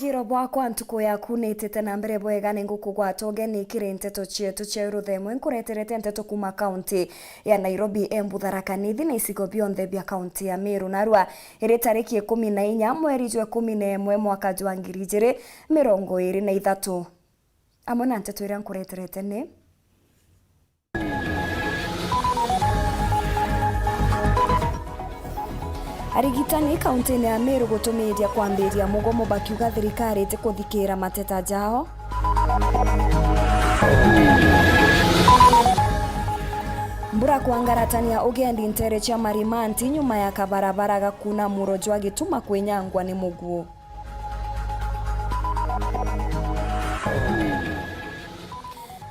Bukiro bwakwa ntuko yaku nitete na mbere bwega ningukugwata ugeni kiri nteto chietu cha Ruthemwe nkureterete nteto kuma kaunti ya Nairobi Thaa na isigo bionthe bia kaunti ya Meru narua iri tariki 14 mweri wa 11 mwaka wa 2023 amwe na nteto iria nkureterete ni arigitani kaunti ya Meru gutumiria kwambiria mugomo bakiuga thirikari ite kuthikira mateta jao. Mbura kuangaratania ugendi ntere cha marimanti nyuma ya kabarabara gakuna murojwa gituma kwenyangwa ni muguo.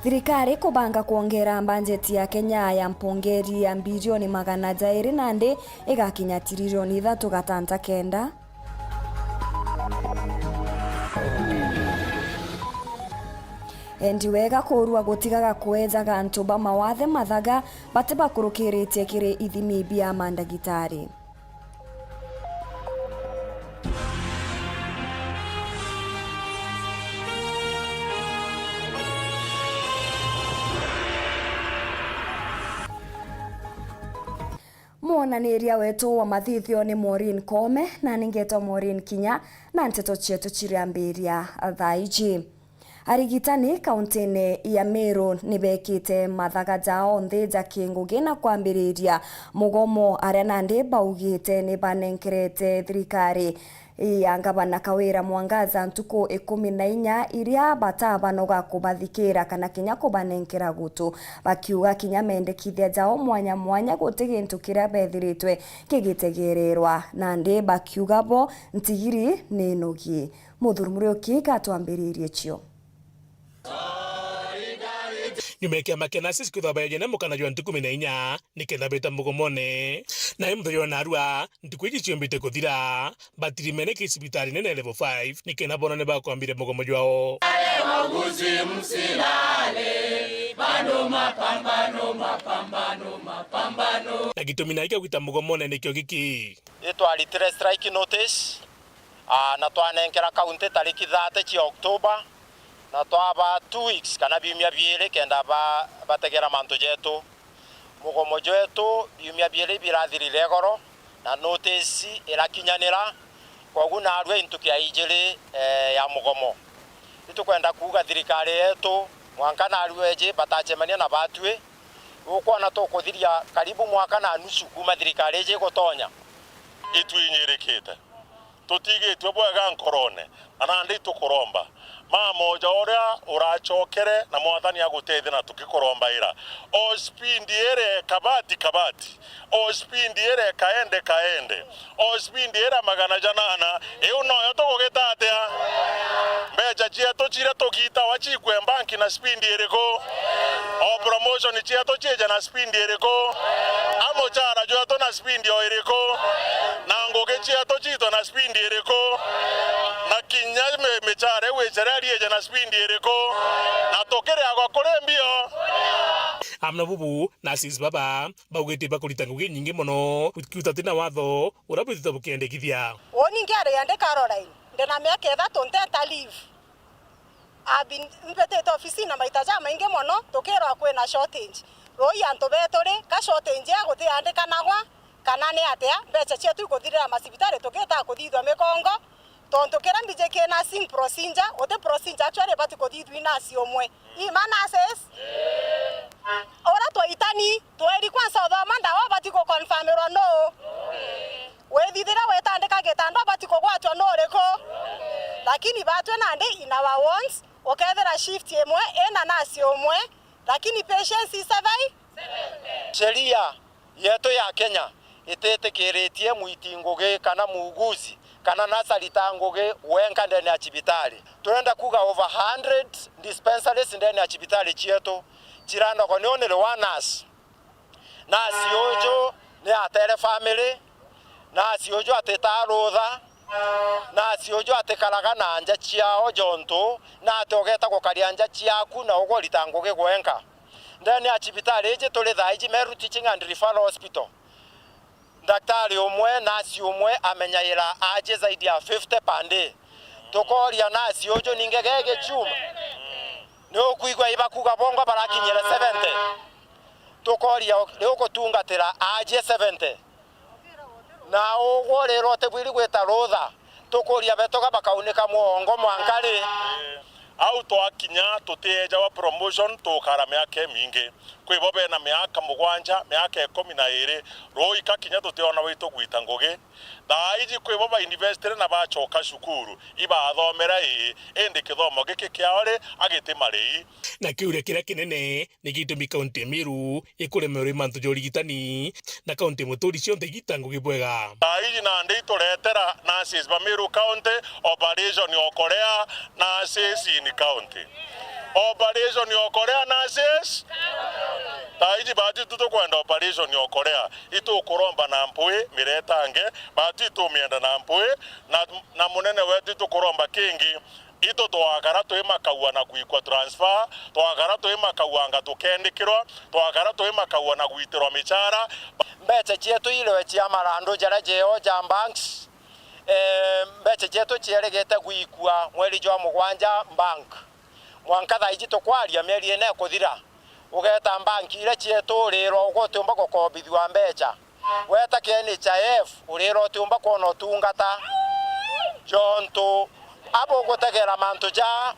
Thirikari kubanga kuongera bajeti ya Kenya ya mpongeri ya bilioni 200 nandi igakinya tirilioni 3.9. Endi wega kurua gutigaga kwejaga antuba mawathe mathaga batiba kurukiritie kiri ithimi bia mandagitari. Mwonaniria wetu wa mathithio ni MAUREEN Kome na ningeto MAUREEN KINYA na nteto chietu chiriambiria thaa iji. Arigitani kauntini ya Meru nibekite mathaga jao nthija kingugi na kwambiriria mugomo aria nandi baugite ni banenkerete thirikari ya ngavana Kawira Mwangaza ntuku 14 iria batabanoga kubathikira kana kinya kubanenkera gutu bakiuga kinya mendekithia jao mwanya gutigintu kiria bethiritwe kigitegererwa nandi bakiuga bo ntigiri ni nugi muthurumuri ukika twambiririe cio Nyumekia makena sisi kuthaba jene mukana jwa ntuku 14 niketha beta mugomone na imthyo narua ntuku iji ciombite kuthira batiri meneke sibitari nene level 5 nikena bona ne bakwambire mugomo jwao mauguzi msilale bado mapambano na gitumina ika gwita mugomone nikyo giki itwalitire strike notice na twanenkera kaunti tariki 30 October na twaba 2 weeks kana biumia biere kenda bategera manto jetu mugomo jetu biumia biere birathirire goro na notice irakinyanira kwaguna arwe intukia ijiri ya mugomo itukwenda kuga thirikari yetu mwanka na arweje batachemania na batwe ukona tokuthiria karibu mwaka na nusu kuma thirikari ije gutonya itwinyirekete tutigitwe bwega nkorone anandi tukuromba mamoja oria urachokere na mwathani agutethi na tukikoromba ira ospindi ere kabati ospindi ere kaende ospindi ere magana janana no yo tugugitatia mbeja chietu chire tugita wachikwe banki na spindi eriko o promotion chietu cheje na spindi eriko amo chara joto na spindi o eriko na ngoge chietu chito na spindi eriko na kinya mechare wecherari eje na spindi eriko na tokere agwa kurembio amna bubu na sis baba baugete bakulita ngugi nyingi muno kutatina watho urabithita bukiendekithia oni ngare yande Caroline ndena miaka 3 nteta leave abin mpete ofisi na maitaja maingi muno tokero kwena shortage roi anto betore ka shortage ya guti ande kanagwa kana ne atia becha chetu ikuthirira masibitari toketa kuthithwa mikongo tonto kera mbije kena sing procedure ote procedure actually bati kuthithwi na siomwe imana says ora to itani to eri kwanza odhamanda wa bati ko confirmero no we thithira wetandika getando bati ko gwatwa no reko lakini batwe nande ina wa once okethera shift emwe ena na siomwe lakini patience is survive sheria yetu ya Kenya itetekeretie muitingoge kana muuguzi kana nasarita ngoge wenka ndani ya chibitari tunaenda kuga over 100 dispensaries ndani ya chibitari chietu chiranda ko nionele wanas na siojo ne atere family na siojo ateta rotha na siojo atekaraga na anja chiao jonto na atogeta gukaria anja chiaku na ugorita ngoge gwenka ndani ya chibitari eje tole thaiji Meru Teaching and Referral Hospital daktari umwe nasi umwe amenyaira aje zaidi ya 50 pande tukoria nasi ojo ningegege chuma no kuigwa ibakuga bongo barakinyira 70 tukoria leo kutungatira aje 70 na ogwo rero tebwiri gweta rotha tukoria betoga bakaunika muongo mwankari au twakinya tuteja wa promotion tukara miaka mingi kwibo bena miaka mugwanja miaka 12 ro ikakinya tuteona witu gwita ngugi thaiji kwibo ba investor na bachoka cukuru ibathomera indi kithomo giki kiaore agite marei na kiure kira kinene ni gitumi kaunti ya Meru ikuremerwe mantu jorigitani na kaunti muturi cionthe gitango gibwega thaiji na ndi turetera nurses ba Meru county operation okorea nurses in county operation okorea nurses thaiji bati tutukwenda operation okorea itu kuromba na mpui miretange bati tumienda na mpui na munene wetu tukuromba kingi ito twagara twimakaua na gwikwa transfer twagara twimakaua tukendikirwa twagara twimakaua na gwitirwa michara mbeche chetu ile chia marando jara jeo jam banks mbeche chetu chieregete gwikwa mweri jwa mugwanja bank mwanka thaiji tukwaria mieri ene kuthira ugeta banki ile chetu riro ugotumba gukobithwa mbecha weta KNHIF uriro tumba kuona utungata jonto abo gutegera mantu ja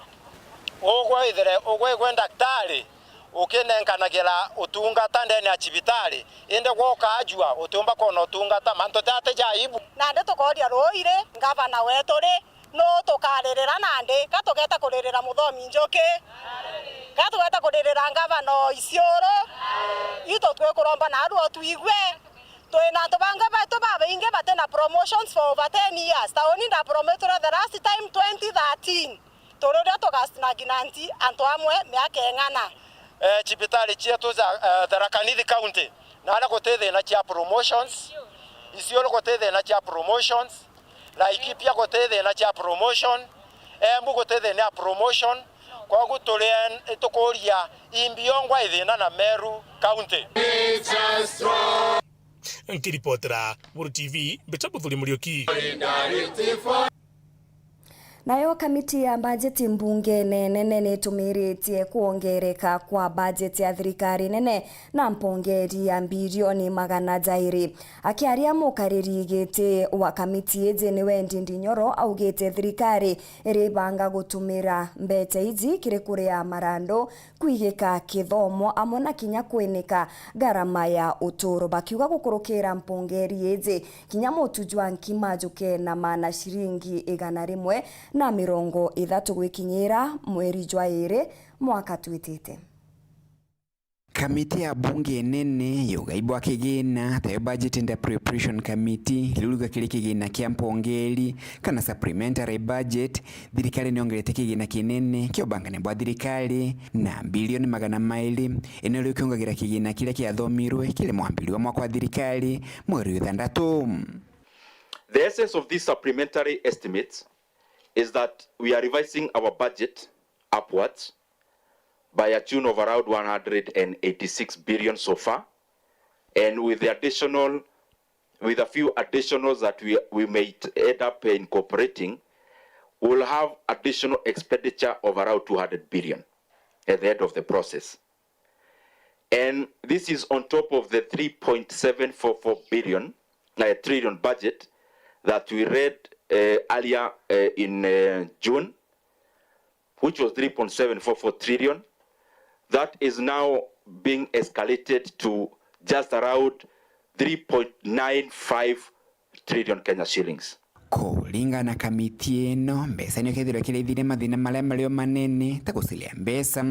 ogwo ithire ogwo gwenda daktari ukinenkanagira utungata ndene ya cibitari inde gwoka ajua utumba kuona utungata mantu tate ja ibu na nde tukoria roire ngavana weturi no tukarerera nande katugeta kurerera muthomi njoki katugeta kurerera ngavana Isiolo ito twekuromba na aru tuigwe toina tubanga bato baba inge batena promotions for over 10 years taoni nda promotora the last time 2013 tororia togasina ginanti anto amwe miaka engana cibitari chetu za Thaa Nithi county na ala gutethia na chia promotions Isiolo gutethia na chia promotions Laikipia gutethia na chia promotion Embu gutethia na promotion kwa gutulien itukuria imbiongwa ithina na Meru county nkiripotera Weru TV Betabuthuri Murioki. Nayo kamiti ya bajeti mbunge nene nitumiritie kuongereka kwa bajeti ya thirikari nene na mpongeri ya bilioni 200 akiaria mukariri gite wa kamiti ije ni Wendi Ndinyoro augite thirikari iribanga gutumira mbete iji kiri kuria marando kwigika kithomo amona kinya kwenika garama ya uturo bakiuga gukurukira mpongeri ije kinya mutujwa nkimajuke na mana shiringi 100 na 30 gwikinyira mweri jwa 2 mwaka twitite. Kamiti ya bunge nene yugaibwa kigina tayo budget and appropriation committee liluga kile kigina kia mpongeri kana supplementary budget thirikari niongerete kigina kinene kio bangane bwa thirikari na bilioni 200 enelo kiongagira kigina kile kia thomirwe kile mwambiriwa mwaka wa thirikari mweri 6. The essence of these supplementary estimates is that we are revising our budget upwards by a tune of around 186 billion so far, and with a few additionals that we may end up incorporating, we'll have additional expenditure of around 200 billion at the end of the process. And this is on top of the 3.744 trillion budget that we read earlier in June, which was 3.744 trillion. That is now being escalated to just around 3.95 trillion Kenya shillings. Kulinga na kamiti eno mbesa nyo kethiro kile ithire mathina maria malio manene ta gusilia mbesa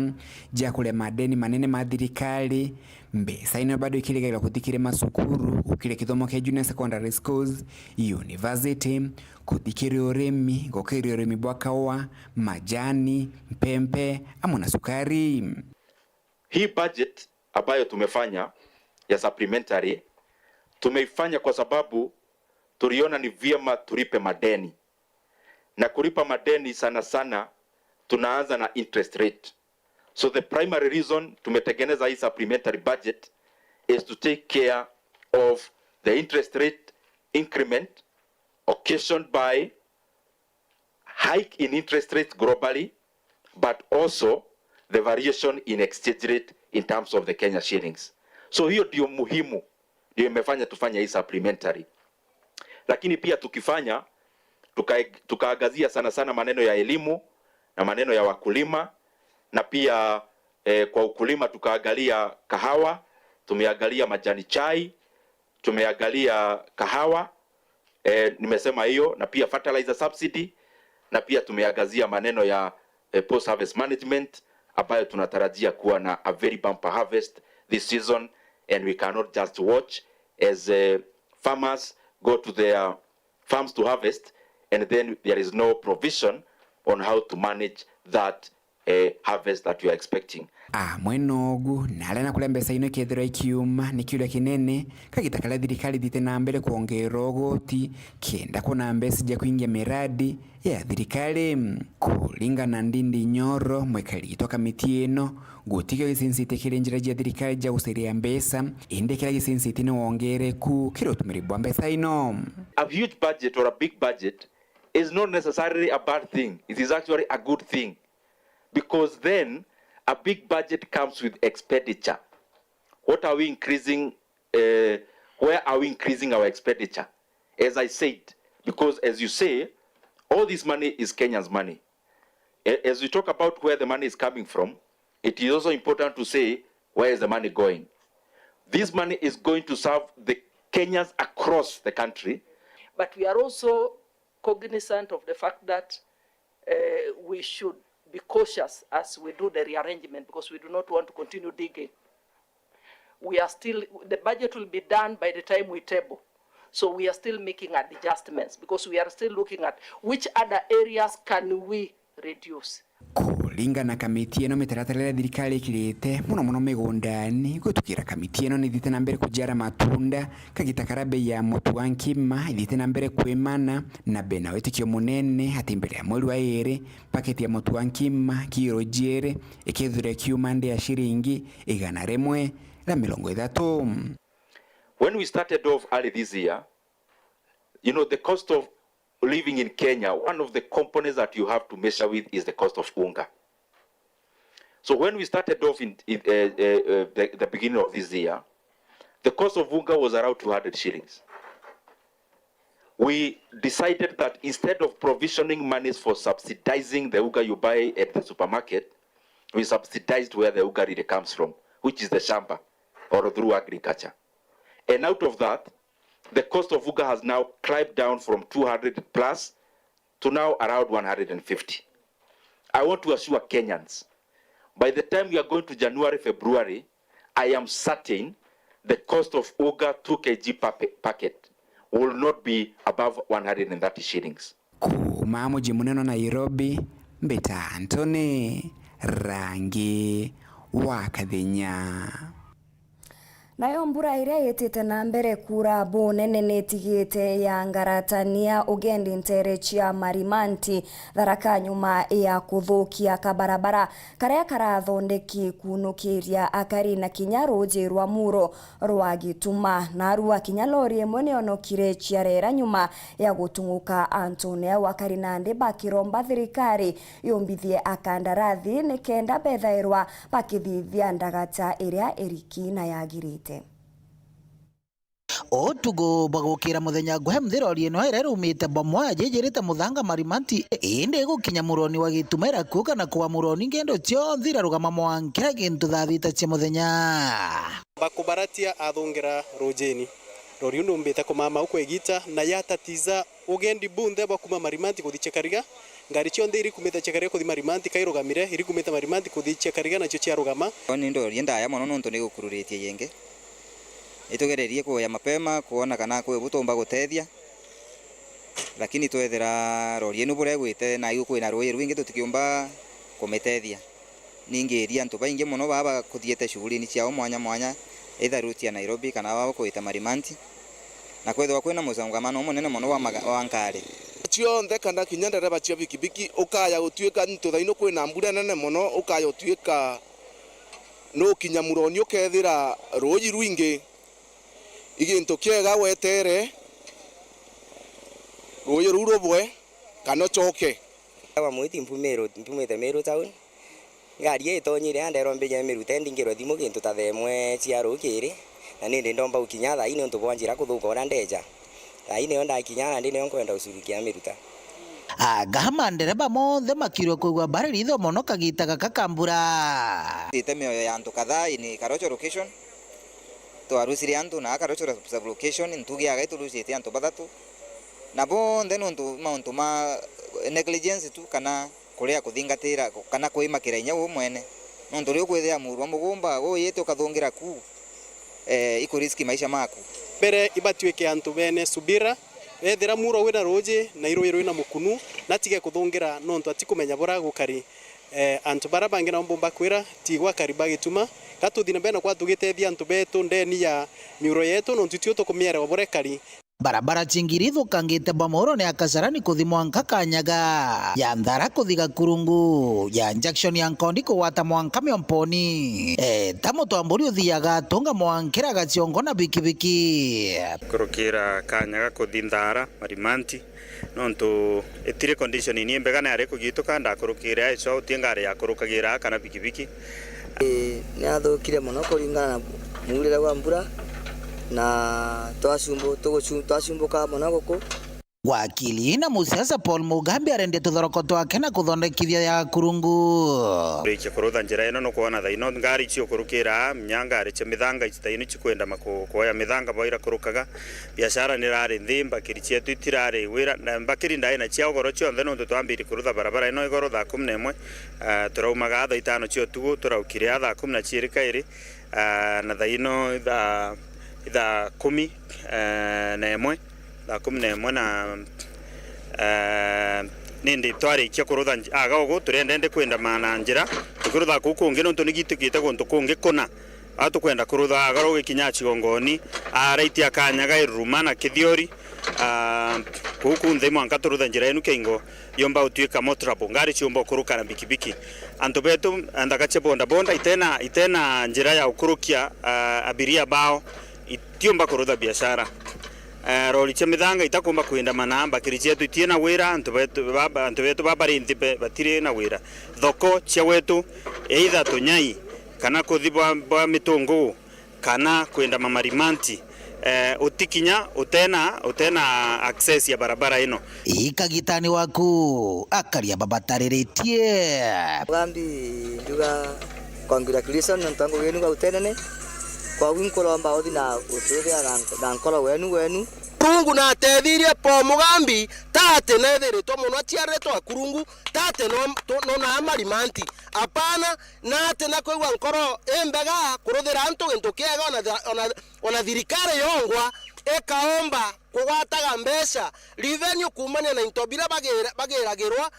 ja kule madeni manene ma thirikari mbesa ino bado ikirigairwa kuthikire masukuru ukire kithomo kia junior secondary schools university kuthikire urimi gukire urimi bwa kawa majani mpempe amona sukari. Hii budget ambayo tumefanya ya supplementary tumeifanya kwa sababu tuliona ni vyema tulipe madeni, na kulipa madeni sana sana tunaanza na interest rate. So the primary reason tumetengeneza hii supplementary budget is to take care of the interest rate increment occasioned by hike in interest rates globally, but also the variation in exchange rate in terms of the Kenya shillings. So hiyo ndio muhimu, ndio imefanya tufanya hii supplementary. Lakini pia tukifanya tukaangazia sana maneno ya elimu na maneno ya wakulima, na pia kwa ukulima tukaangalia kahawa, tumeangalia majani chai, tumeangalia kahawa, nimesema hiyo, na pia fertilizer subsidy, na pia tumeangazia maneno ya post harvest management ambayo tunatarajia kuwa na a very bumper harvest this season, and we cannot just watch as farmers go to their farms to harvest and then there is no provision on how to manage that harvest that we are expecting. Mwenogu nalena kula mbesa ino kethira ikiuma ni kiuria kinene kagitakala thirikari thite na mbere kuongera ugoti kenda kuna mbesa ja kuingia miradi ya thirikari kuringana Ndindi Nyoro mwekali toka kamiti ino gutike gisinsite kire njira ja thirikari ja guseria mbesa inde kira gisinsite ni wongere ku kiro tumiribwa mbesa ino. A huge budget or a big budget is not necessarily a bad thing. It is actually a good thing, because then a big budget comes with expenditure. What are we increasing? Where are we increasing our expenditure? As I said, because as you say, all this money is Kenya's money. As we talk about where the money is coming from, it is also important to say where is the money going. This money is going to serve the Kenyans across the country. But we are also cognizant of the fact that we should be cautious as we do the rearrangement, because we do not want to continue digging. We are still, the budget will be done by the time we table. So we are still making adjustments because we are still looking at which other areas can we reduce. Kulingana kamiti eno mitaratara thirikari ikirite muno migundani gutukira kamiti eno ni thite na mbere kujara matunda kagitakara bei ya mutu wa nkima thite na mbere kwimana na bena wetikio munene hati mbere ya mweri wa ere paketi ya mutu wa nkima kiro jere ikithire kiumande ya shiringi 130. When we started off early this year, you know, the cost of living in Kenya, one of the components that you have to measure with is the cost of unga. So when we started off in the beginning of this year, the cost of unga was around 200 shillings. We decided that instead of provisioning monies for subsidizing the unga you buy at the supermarket, we subsidized where the unga really comes from, which is the shamba or through agriculture. And out of that, the cost of unga has now climbed down from 200 plus to now around 150. I want to assure Kenyans, by the time we are going to January, February, I am certain the cost of unga 2 kg per packet will not be above 130 shillings. Kumamo jimuneno Nairobi, Mbeta Antone, Rangi, Wakadhinya. Nayo mbura iria yitite na mbere kura bo nene netigite ya ngaratania ugendi ntere chia marimanti tharaka nyuma ya kuthukia kabarabara karia karathondeki kunukiria akari na kinya roje rwa muro rwa gituma na rwa kinya lori emwe nionokire chiarera nyuma ya gutunguka Antonia wakari nande bakiromba thirikari yombithie akandarathi nikenda bethairwa bakithithia ndagata iria eriki na yagirite. Otugo bagokira muthenya guhe mthirori eno ere rumite bomwa jejirite muthanga marimanti inde gukinya muroni wa gitumera kuka na kwa muroni ngendo cio nthira rugama mwankira gintu thathita cia muthenya bakubaratia athongera rojeni rori uno mbeta kumama uko egita na yatatiza ugendi bunde bakuma marimanti kuthicekariga ngari cio nthiri kumeta chekariga kuthi marimanti kairugamire iri kumeta marimanti kuthicekariga na cio cia rugama oni ndori ndaya mono nonto ni gukururitie yenge itugererie kuoya mapema kuona kana kwe butomba gutethia lakini twethera rori enu bure gwite na igu kwina roi rwingi tutikiumba kumetethia ningiria antu baingi muno baba kuthiete shughuli ciao mwanya itharutia Nairobi kana baba kuita marimanti na kwethwa kwina muzangamano munene muno wa nkari cionthe kana kinya ndereba cia bikibiki ukaya gutuika ntuthaino kwina mbura nene muno ukaya utuika no kinya muroni ukethira roi rwingi igintu kiega wetere royo rurobwe kana choke Wa mwiti mpumite Meru town. Ngari etonyire andero mbenya Meru tendingiro thimo kintu ta themwe cia rukiri. Na nindi ndomba ukinya tha ine ntu bwanjira kuthuka ora ndeja. Tha ine onda kinya na ndine nkwenda usurukia Meruta. Agahama ndereba mothe makirwe kuigwa mbarĩritho mũno kagita gaka kambura. Mĩoyo ya antu kadhaa ini karocho location twarusire antu na karocho sub location ntugiaga iturucite antu bathatu na bonthe nuntu mauntu ma negligence tu kana kuria kuthingatira kana kuimakira inya wo mwene nuntu rio kwithia murwa mugumba uyite ukathungira ku ikuriski maisha maku mbere ibatuike antu bene subira ethira muro wina roje na iroiro ina mukunu natige kuthungira nontu atikumenya bora gukari antu bara bangi na mbomba kwira tigwa kariba gituma katuthina bena kwa tugitethia antu betu ndeni ya muro yetu nontu tio tukumiera bore kari barabara chingiri thukangite Bamoro ni akasarani kuthimwa nkakanyaga ya Nthara kuthiga Kurungu ya injection ya Nkondi kuwata mwanka Miomponi tamo twamburi uthiaga tunga mwankira gaciongo na bikibiki kurukira kanyaga kuthi Nthara marimanti nontu etire condition ni mbegana yare kugituka ndakurukira ico utingare ya kurukagira kana bikibiki ni athukire muno kuringana na murire wa mbura na twacumbuka muno guku wakili na musiasa Paul Mugambi arende tuthoroko twake na kuthondekithia ya Kurungu rikia kurutha njira ino no kuona thaino ngari cio kurukira mnyanga riche mithanga itaino cikwenda makuoya mithanga boira kurukaga biashara ni rari nthimba kirichie twitirari wira na mbakiri ndai na cia ogoro cio ntheno ndu twambiri kurutha barabara ino igoro thaa 11 turaumaga thaa 5 cio tugu turaukire thaa 12 na thaino itha 10 na emwe thaa 11 na nindi twarikia kurutha aga ugu turendende kwenda mana njira tukurutha kukungi nontu nigitukite guntu kungi kuna atukwenda kurutha aga ugikinya Chigongoni araiti akanyaga iruma na Kithiori kuku nthi mwanka turutha njira inu kingo yomba utuika motrapo ngari ciomba kuruka na bikibiki antu betu andakache bonda itena njira ya ukurukia abiria bao itiomba kurutha biashara roli cha mithanga itakumba kuenda manamba kirichia tutie na wira antu betu babari ntipe batire na wira thoko cia wetu either tunyai kana kuthibwa bwa mitungu kana kwenda mamarimanti utikinya utena access ya barabara ino ikagitani waku akaria babatariritie Gambi nduga congratulations ntango wenu ga utenene kwa winkolomba othi na ututhia na nkolo wenu Kurungu na tethirie po Mugambi tate nethiritwo muno aciaritwo Kurungu tate no na marimanti apana na ate na koigwa nkoro embega kuruthira antu gintu kiega ona thirikari yongwa ekaomba kugwataga mbeca revenue kumania na intobira bagiragirwa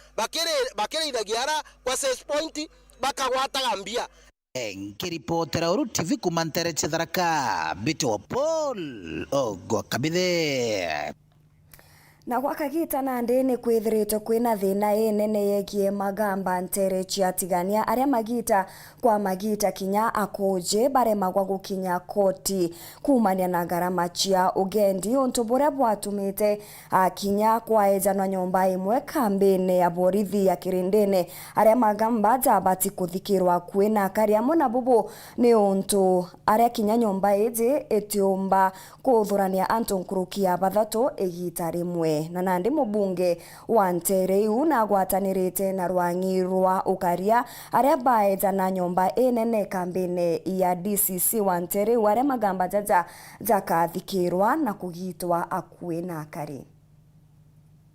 bakiriragiara kwa 6 point bakagwataga mbia nkiripotera Weru TV kumantere Tharaka Bito Paul ogwa kabithe na gwakagita na ndene kwithiritwo kwina thina nene yegie magamba ntere ciatigania aria magita kwa magita kinya akuje barema gwa gukinya koti kumania na garama cia ugendi untu buria bwatumite kinya kwa ejana nyomba imwe kambini ya borithi ya kirindene aria magamba jabati kuthikirwa kwina karia mona bubu ni untu aria kinya nyomba eje etiomba kuthurania antu nkurukia bathatu igita rimwe na nandi mubunge wa Ntereu na gwatanirite na rwangi rwa ukaria aria baeta na nyomba enene kambini ya DCC wa Ntereu aria magamba jakathikirwa na kugitwa akuina akari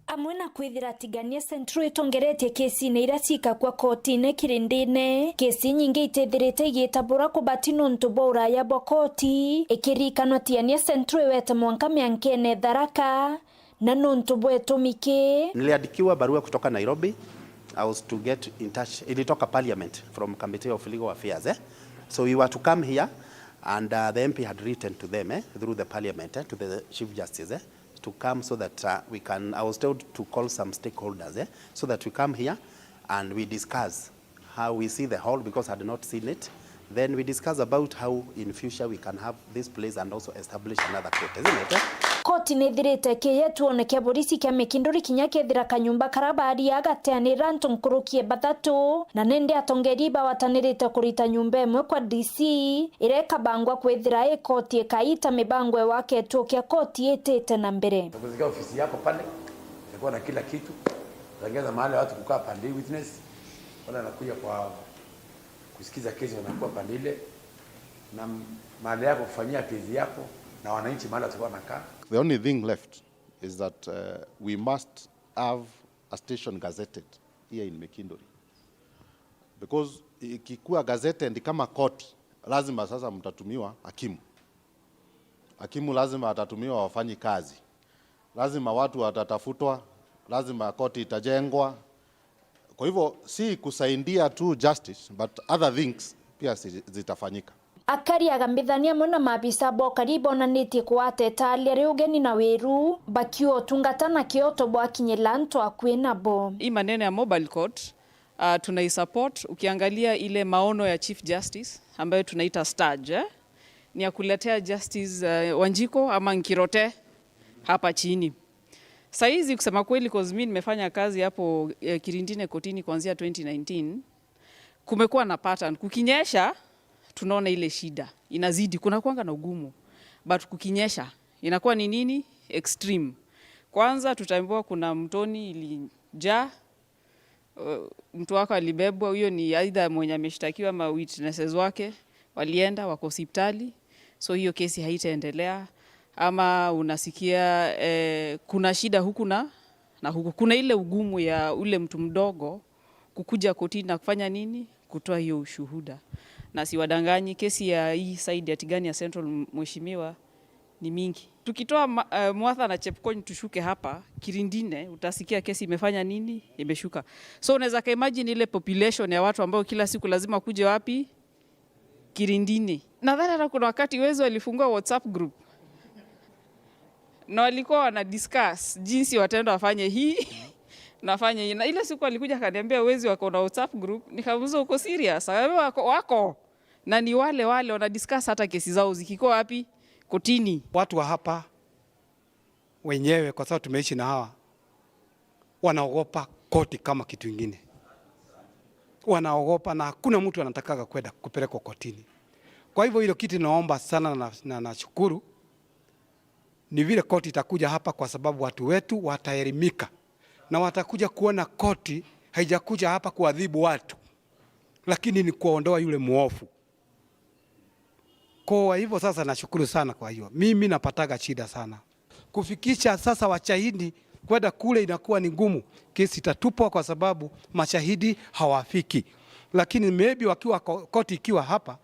amwe na kwithira tigania Central itongeretie kesi na ira cika kwa koti-ine kirindine kesi nyingi itethirite igitabura kubati nuntu bora ya bokoti ikirikanwa tiania Central weta mwanka miankene Tharaka na nuntu bwetumike. Niliandikiwa barua kutoka Nairobi. I was to get in touch. Ilitoka parliament from Committee of Legal Affairs. So we were to come here and the MP had written to them through the parliament to the Chief Justice to come so that we can, I was told to call some stakeholders so that we come here and we discuss how we see the whole, because I had not seen it, then we discuss about how in future we can have this place and also establish another court, isn't it? Koti nithirite kiyetu oneke borisi kia mikinduri kinya kethira kanyumba karabari agateanira ntonkurukie bathatu na nende atongeriba watanirite kurita nyumba imwe kwa DC ireka bangwa kwethira koti ikaita mibangwe wake tu kia koti etete na mbere. Kuzika ofisi yako pale itakuwa na kila kitu. Utaongeza mahali watu kukaa pande witness wala anakuja kwa kusikiza kesi wanakuwa pande ile na mahali yako kufanyia kesi yako na wananchi mahali watakuwa nakaa. The only thing left is that we must have a station gazetted here in Mekindori. Because ikikuwa gazetted kama court, lazima sasa mtatumiwa hakimu. Hakimu lazima atatumiwa wafanyi kazi. Lazima watu watatafutwa, lazima koti itajengwa. Kwa hivyo si kusaidia tu justice, but other things pia zitafanyika. Akari agambithania mwana mabisa bo karibu na neti kuateta lere ugeni na Weru bakio tungatana kioto bwa kinyelanto akwena bo. Hii maneno ya mobile court tunaisupport. Ukiangalia ile maono ya Chief Justice ambayo tunaita stage ni ya kuletea justice Wanjiko ama Nkirote hapa chini. Saizi kusema kweli cause mimi nimefanya kazi hapo Kirindine kotini kuanzia 2019. Kumekuwa na pattern kukinyesha tunaona ile shida inazidi, kuna kuanga na ugumu, but kukinyesha inakuwa ni nini extreme. Kwanza tutaambiwa kuna mtoni ilijaa, mtu wako alibebwa, huyo ni aidha mwenye ameshtakiwa ama witnesses wake walienda wako hospitali, so hiyo kesi haitaendelea. Ama unasikia kuna shida huku na huku, kuna ile ugumu ya ule mtu mdogo kukuja kotini na kufanya nini, kutoa hiyo ushuhuda. Na siwadanganyi kesi ya hii side ya Tigania Central mheshimiwa ni mingi. Tukitoa Mwatha na Chepkony tushuke hapa Kirindine, utasikia kesi imefanya nini, imeshuka. So unaweza imagine ile population ya watu ambao kila siku lazima kuje wapi, Kirindine. Nadhani hata kuna wakati Wezo alifungua WhatsApp group na walikuwa wana discuss jinsi wataenda wafanye hii nafanya hii. Na ile siku alikuja akaniambia Wezo wako na WhatsApp group, nikamuuliza uko serious? Wako na ni wale wana discuss hata kesi zao zikikuwa wapi, kotini. Watu wa hapa wenyewe kwa sababu tumeishi na hawa wanaogopa koti kama kitu kingine. Wanaogopa na hakuna mtu anataka kwenda kupelekwa kotini. Kwa hivyo hilo kitu naomba sana na nashukuru ni vile koti itakuja hapa kwa sababu watu wetu wataelimika na watakuja kuona koti haijakuja hapa kuadhibu watu, lakini ni kuondoa yule muofu. Kwa hivyo sasa nashukuru sana. Kwa hiyo mimi napataga shida sana kufikisha sasa washahidi kwenda kule, inakuwa ni ngumu, kesi itatupwa kwa sababu mashahidi hawafiki. Lakini maybe wakiwa koti ikiwa hapa,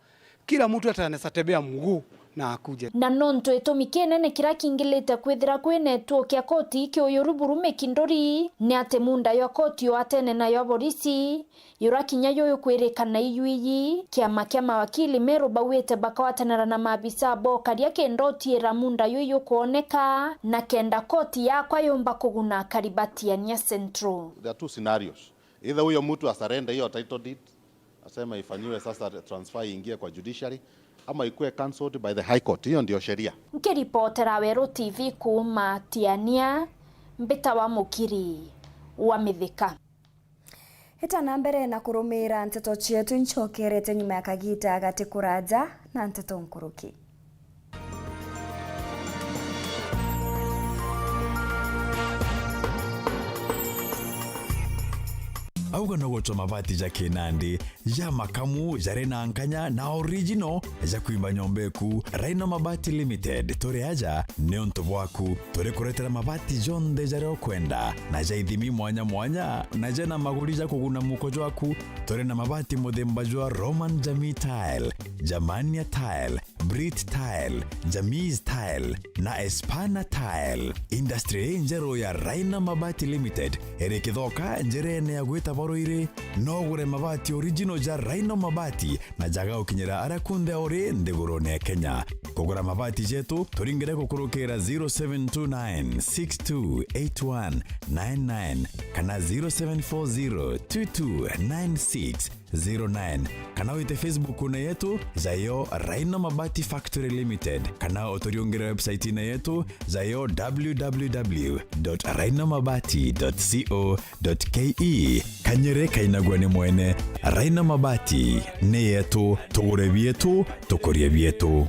kila mtu atanaweza tembea mguu na akuje. Na nonto etomikene ne kira kingilete kwithira kwene tuo kia koti ki oyuruburu Mekindori ni ate munda yo koti yo atene na yo borisi yura kinya yo kwerekana iyuyi kia mawakili Meru bawete bakawatanara na mabisa bo karia kendoti era munda yo kuoneka na kenda koti yakwa yomba kuguna karibati ya Nya Central. There are two scenarios. Either huyo mtu asarenda hiyo title deed, asema ifanyiwe sasa transfer ingie kwa judiciary, ama ikuwe cancelled by the High Court. Hiyo ndio sheria. Nkiripotera Weru TV kuma Tiania, Mbita wa Mukiri wa Mithika. Hita na mbere na kurumira Nteto chetu nchokerete nyuma ya kagita agati kuraja na Nteto Nkuruki. Auga no goto mabati ja Kinandi ya makamu jare na ankanya na original ja kuimba nyombeku Raino Mabati Limited tore aja neonto bwaku tore kuretera mabati jonde jare okwenda na ja ithimi mwanya na jana magurija kuguna mukojo waku tore na mabati modemba jwa Roman Jamii Tile, Jamania Tile, Brit Tile, Jamiz Tile na Espana Tile. Industry njero ya Raino Mabati Limited erekithoka njere ne agweta boroire no gure mabati original ja Raino Mabati na jaga ukinyera arakunde ore ndegoro ne Kenya. kugura mabati jetu turingire gukurukira 0729628199 kana 0740229609 kana wite Facebook na yetu zayo Raino Mabati Factory Limited kana otoriongera website na yetu zayo www.rainomabati.co.ke kanyere kainagwane mwene Raino Mabati ne yetu tugure bietu tukorie bietu.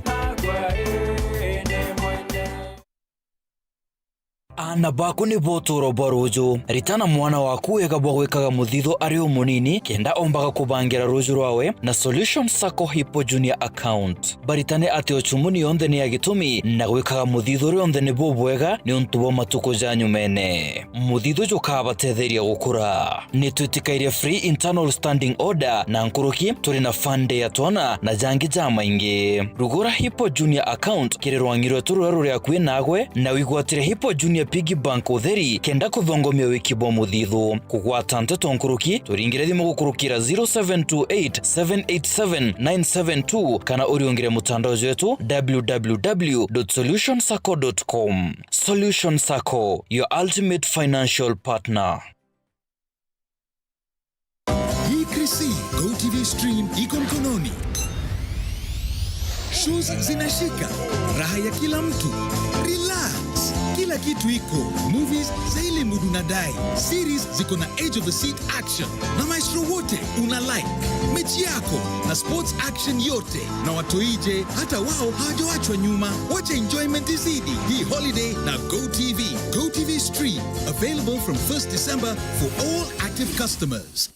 Ana baku ni botoro barojo ritana mwana waku ega bwekaga muthitho ari umunini kenda ombaga kubangira rojo rwawe na Solution Sacco Hippo Junior account baritane ati ochumuni yonde ni agitumi na gwekaga muthitho yonde ni bobwega ni untubo matuko janyu mene muthitho jokaba tetheria gukura ni twitikaire free internal standing order na nkuruki turi na fund ya twana na jangi jama ingi rugura Hippo Junior account kirerwangirwe tururu ya kwinagwe na wigwatire Hippo Junior Piggy Bank utheri kenda kuthongomia wikibo muthithu kugwata Nteto nkuruki turingire thimu gukurukira 0728787972 kana uriongire mutandao wetu www.solutionsacco.com. Solution Sacco, your ultimate financial partner. Hii Krisi Go TV stream iko mkononi. Shows zinashika, raha ya kila mtu. Relax, kila kitu iko. Movies za ile mudu nadai. Series ziko na edge of the seat action. Na maestro wote una like. Mechi yako na sports action yote. Na watoije hata wao hawajawachwa nyuma. Wacha enjoyment izidi hii holiday na Go TV. Go TV stream available from 1st December for all active customers.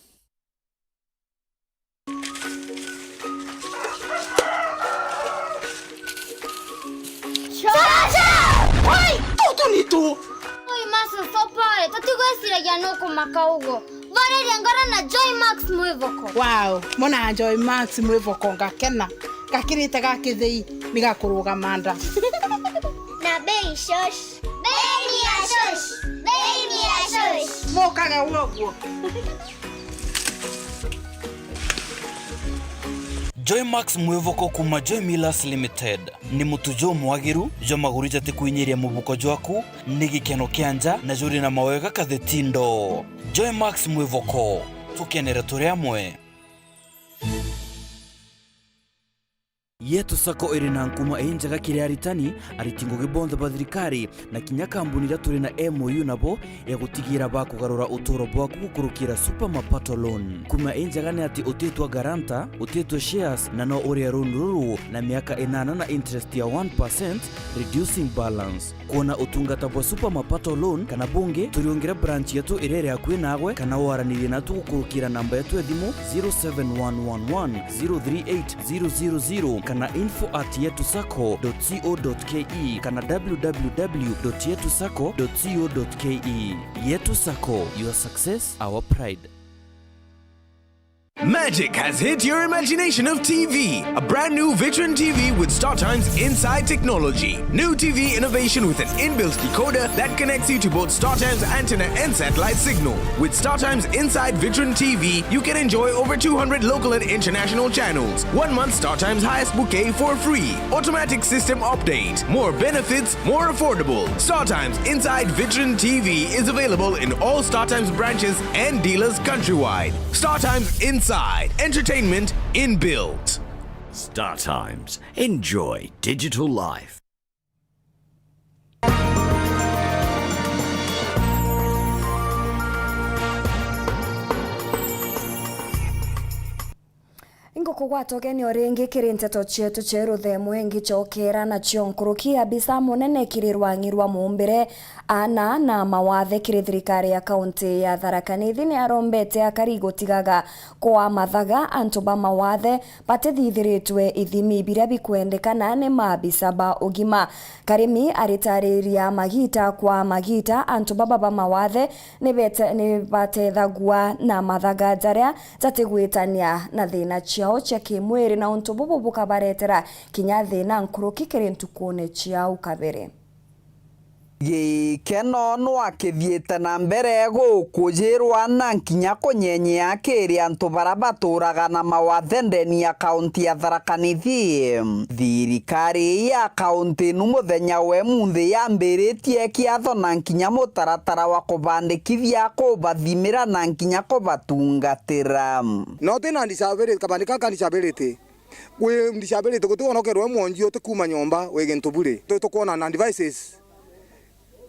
Oi, masa sopa, tatigo esira no kumakaugo. Vale ngara na Joy Max mwivoko. Wow, mona Joy Max mwivoko ngakena. Gakirite gakithei nigakuruga manda. Na bei shosh. Bei ya shosh. Bei ya shosh. Mokaga wogo. Joy Max mwivoko kuma Joy Millers Limited ni mutujo mwagiru jo magurija te kuinyeria mubuko jwaku ni gikeno kianja na juri na mawega kathetindo. Joy Max mwivoko tukenera turi amwe. Yetu Sacco iri na nkuma enjaga kire aritani aritingo gibonde badrikari na kinya kambuni ra turi na MOU nabo ya gutigira bakugarura utoro bwaku gukurukira super mapato loan kuma enjaga ne ati utetwa garanta utetwa shares na no uri runuru na miaka 8 na interest ya 1% reducing balance kuona utungata bwa super mapato loan kana bunge turiongera branch yetu irere akwe nagwe kana waranire na tugukurukira namba yetu edimu 0711038000 kana info@yetusacco.co.ke kana www.yetusacco.co.ke. Yetu Sacco, your success, our pride. Magic has hit your imagination of TV. A brand new Vitron TV with StarTimes Inside technology. New TV innovation with an inbuilt decoder that connects you to both StarTimes antenna and satellite signal. With StarTimes Inside Vitron TV, you can enjoy over 200 local and international channels. 1 month StarTimes highest bouquet for free. Automatic system update. More benefits, more affordable. StarTimes Inside Vitron TV is available in all StarTimes branches and dealers countrywide. StarTimes Inside. Entertainment inbuilt. StarTimes. Enjoy digital life. Ingoko gwatogeni oringi kiri Nteto chetu cheru themwe ngichokera na chionkuruki abisa munene kiri rwangirwa mumbire ana na mawathe kiri thirikari ya kaunti ya Tharaka Nithi ni arombete akari gotigaga kwa mathaga antuba mawathe patithithiritwe ithimi biria bikwendekana ni mabisa ba ugima karimi aritariria magita kwa magita antuba baba mawathe ni batethagua na mathaga jaria tatigwitania na thina chiao cha kimwiri na untububu bukabaretera kinya thina nkuruki kiri ntukune chiao kabere. gikeno no akithiete na mbere gukujirwa na nkinya kunyenyea kiri antu bara baturaga na mawathe ndeni ya kaunti ya Tharaka Nithi. Thirikari ya kaunti nu muthenya we munthi yambiritie kiatho na nkinya mutaratara wa kubandikithia kubathimira na nkinya kubatungatira. No tena disability kabandi kaka disability we disability gutuonokerwe monji otukuma nyomba wegento bure tukona na devices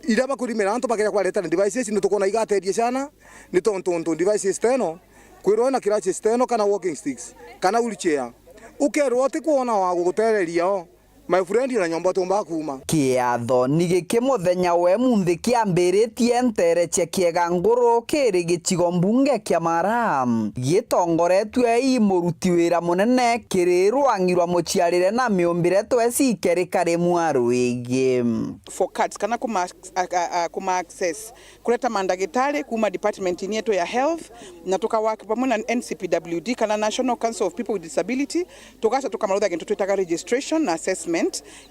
ira bakurimira antu bakaya kwaleta na devices ni tukona igaterie sana ni tonto devices teno kwirwo na crutches teno kana walking sticks kana wheelchair ukerwo ti kuona wa gutereria my friend na nyomba tumba kuma kiatho ni giki muthenya we munthi kiambiritie ntereche kiega nguru kiri gicigo mbunge kia Mara gitongoretwe i muruti wira munene kiri rwangirwa muciarire na miumbire tweci kerikari mwaru igi for cards kana kuma access kuleta mandagitari kuma department yetu ya health na tukawaka pamoja na NCPWD kana National Council of People with Disability tukamarutha gintu twitaga registration na assessment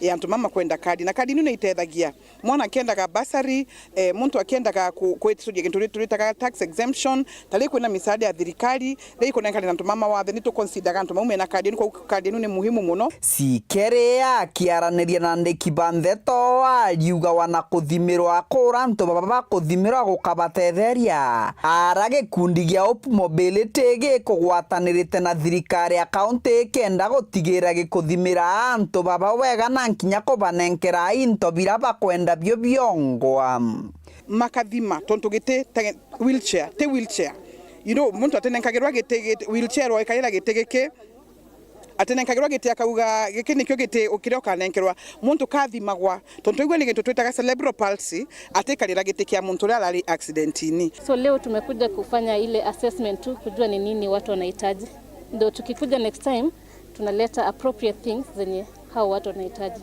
ya mtu mama kwenda kadi na kadi nino itethagia mwana akienda ka basari muntu akienda ka kwetuje gintu twitaga tax exemption tali kwena misaada ya thirikari rei kuna kadi na mtu mama wathe ni to consider kantu maume na kadi niko kadi ni muhimu muno sikerea kiaraniria na ndeki Nteto aliuga wana kuthimirwa akura ntu baba kuthimirwa gukabatetheria arage kundi gia Up Mobility gikugwatanirite na thirikari ya kaunti kenda gutigira gikuthimira antu baba wega na nkinya kubanenkera into bira bakwenda byo byongwa makathima tonto gite wheelchair muntu atenenkagirwa gite wheelchair wa ikaira gite atenenkagirwa gite akauga giki nikyo gite ukire ukanenkerwa muntu kathimagwa tonto igwe ni gintu twitaga cerebral palsy atekalira gite kia muntu ria ari accidentini. So leo tumekuja kufanya ile assessment tu kujua ni nini watu wanahitaji, ndio tukikuja next time tunaleta appropriate things zenye hao watu wanahitaji,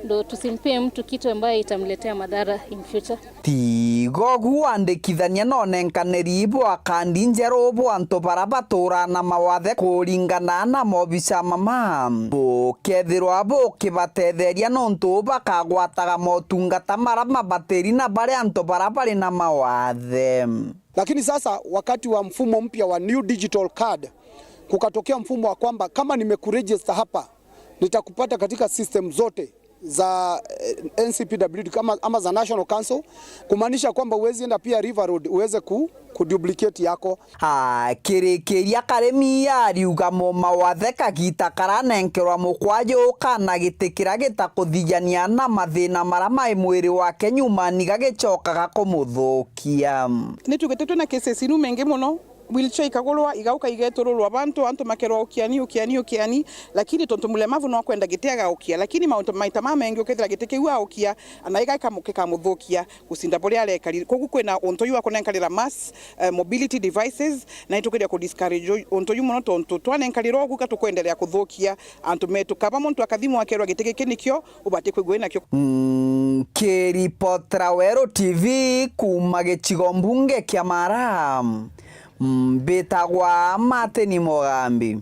ndo tusimpie mtu kitu ambaye itamletea madhara in future. Tigo guandikithania no nenkaneri bwa kandi njeru bwa ntu bara batura na mawathe kuringana na mobisa mama bukethirwa bukibatetheria no ntu bakagwataga motungata mara mabateri na bare antu bara bari na mawathe. Lakini sasa wakati wa mfumo mpya wa new digital card kukatokea mfumo wa kwamba kama nimekuregister hapa nitakupata katika system zote za NCPWD kama ama za National Council, kumaanisha kwamba uwezi enda pia River Road uweze kuduplicate yako. Kirikiria karemi yariuga mo mawathe kagita karanenkerwa mukwajo kana gitikira gitakuthijania na mathina mara mai mwiri wake nyuma niga gicokaga kumuthukia. Nitugetetwe na cases inu mengi muno wheelchair ikagulwa igauka igetororwa antu makerwa ukiani lakini tonto mulemavu no kwenda giteaga ukia lakini maita mamengi ukethira gitekiwa ukia anaiga kamukeka muthukia gusinda bori arekari kogu kwena ontoyu akonenkalira mass mobility devices na itukiria ku discourage ontoyu muno tonto twanenkalira oguka tukwendelea kuthukia antu metu kaba muntu akathimwa akerwa giteke kinikyo ubate kwigwe nakyo. Kiripotra Weru TV kuma gicigo mbunge kia Mara betagwa Mateni Mogambi.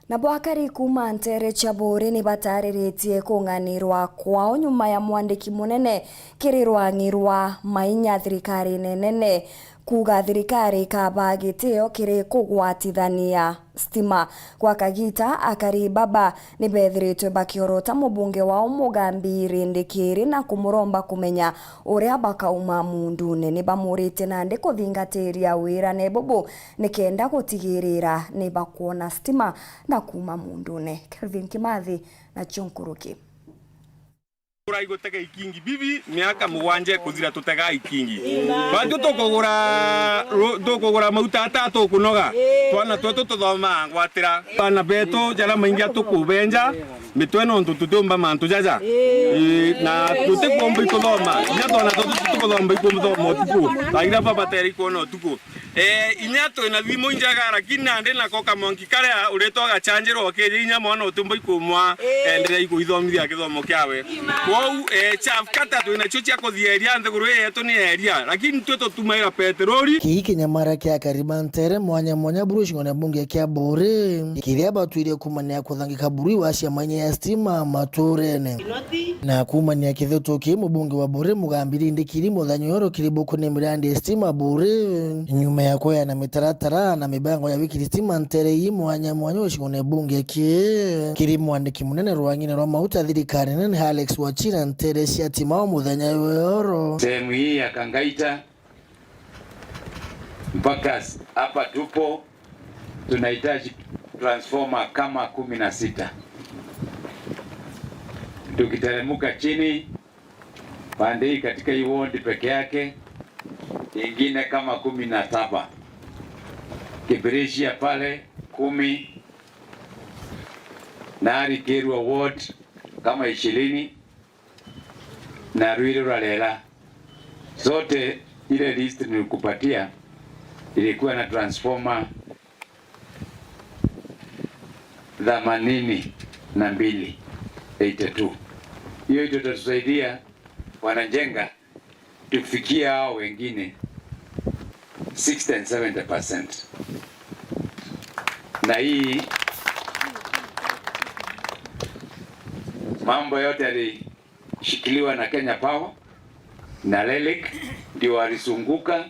Na bwakari kuma ntere chabore ni batariritie kunganirwa kwao nyuma ya mwandiki munene kirirwangirwa mainya thirikari nenene kuga thirikari kabagiteo kiri kugwatithania stima kwa kagita akari baba ni bethiritwe bakiorota mubunge wao Mugambi rindikiri na kumuromba kumenya uria bakauma mundune ni bamurite nande kuthingatiria wira ne bobo nikenda gutigirira ni bakuona stima na kuma mundune. Kelvin Kimathi na Chunkuruki. Ura igotega ikingi bibi miaka mugwanje kuthira tutega ikingi bantu tokogora mauta atatu kunoga twana twetu tuthoma ngwatira bana betu jara maingia tukubenja mitweno tututumba mantu jaja na tutekomba ikuthoma nya twana tutukuthomba ikuthoma tuku aira baba teri kuona tuku inya twina thimu njaga lakini nandi nako kamonki karia uretwaga chanjiro kinya mwana utumbo ikumwa endere ikuithomithia githomo kiawe kwou chaf kata twina chuchi akuthieria nthiguru yetu ni eria lakini tweto tumaira petroli kinyamara kya karibantere mwanya burushi ngone bunge kya bore kiria batwire kumania kuthangika buri washa manya ya stima maturene na kumania kithuto ki mubunge wa bore mugambiri ndikiri muthanyoro kiriboko ne mirandi stima bore nyuma ya koya na mitaratara na mibango ya wiki stima ntere yi mwanya ushingone bunge kiri mwandiki munene rwangine rwa mauta thirikari nene Alex Wachira ntere cia timao muthanyoro sehemu hii ya Kangaita mpaka hapa tupo tunahitaji transformer kama 16. Tukiteremka chini pande hii katika hii ward peke yake ingine kama 17. Kibrishia pale 10 na Kerwa ward kama 20 na Ruiru zote ile list nilikupatia ilikuwa na transformer 82 82. Hiyo itatusaidia wanajenga tufikia hao wengine 60 and 70%. Na hii mambo yote yalishikiliwa na Kenya Power na LELIC ndio walizunguka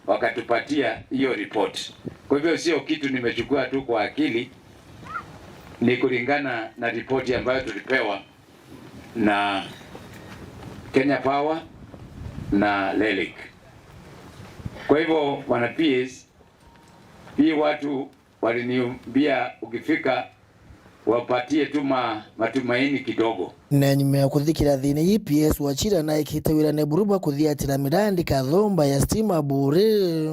wakatupatia hiyo report. Kwa hivyo sio kitu nimechukua tu kwa akili, ni kulingana na ripoti ambayo tulipewa na Kenya Power na LELIC. Kwa hivyo wana PS hii watu waliniambia ukifika wapatie tu matumaini kidogo. Na nyuma ya kuthikira thini EPS Wachira na ikitawira ne buruba kuthiatira mirandi kathomba ya stima bure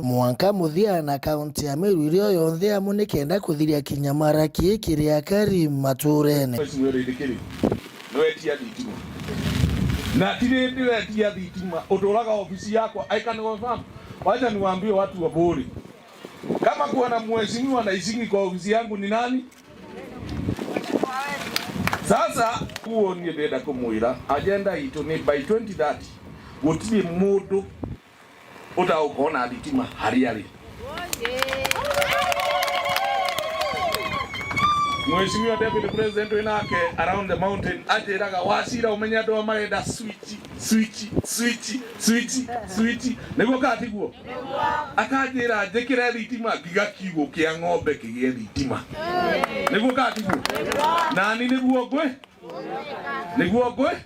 mwanka muthia na kaunti ya Meru irio yonthe amune kenda kuthiria kinyamara kiria kari maturene noetia thitima na tire ndiretia thitima uturaga ofisi yako I can confirm. Wacha niwaambie watu wa Buri, kama kuwa mheshimiwa na isingi kwa ofisi yangu ni nani? Sasa huo ni beda kumwira agenda ito ni by 2030 gutiri mundu utaukona thitima hariari. Mheshimiwa Deputy President wenake around the mountain ajiraga wasira umenya ndo marenda switch niguo katiguo akajira njikire thitima giga kiugo kia ng'ombe kigie thitima niguo katiguo nani niguo ngwe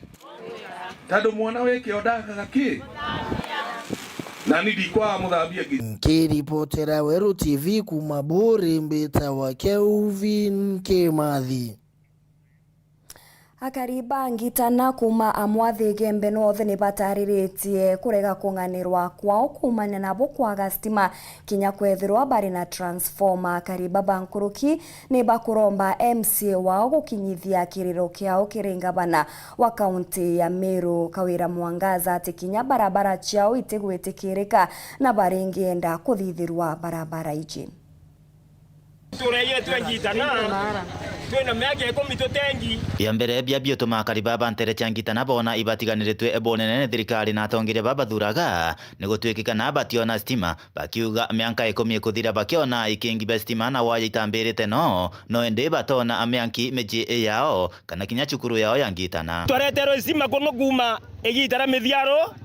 tado mwana weke odakaga ki nani dikwa muthambia kiripotera Weru TV kuma Buri mbita wa Kelvin Kimathi akariba ngitana kuma amwathi gembe nothe ni batariritie kurega kunganirwa kwao kumanya nabo kwaga stima kinya kwethirwa bari na transformer akariba bankuruki ni bakuromba MCA wao gukinyithia kiriro kiao kiringabana wa kaunti ya Meru Kawira Mwangaza ati kinya barabara ciao itigwitikirika na baringienda kuthithirwa barabara iji tureye twengitana twena mege komito tengi ya mbere bia tuma kariba bantere cyangitana bona ibatiganiritwe ebonene thirikari na tongire baba thuraga nigotwikika na bationa stima bakiuga amyanka ikomie kuthira bakiona ikingi stima na waya itambirite no ende batona amyanki meji yao kana kinya chukuru yao yangitana twaretero stima kono kuma egitara mithiaro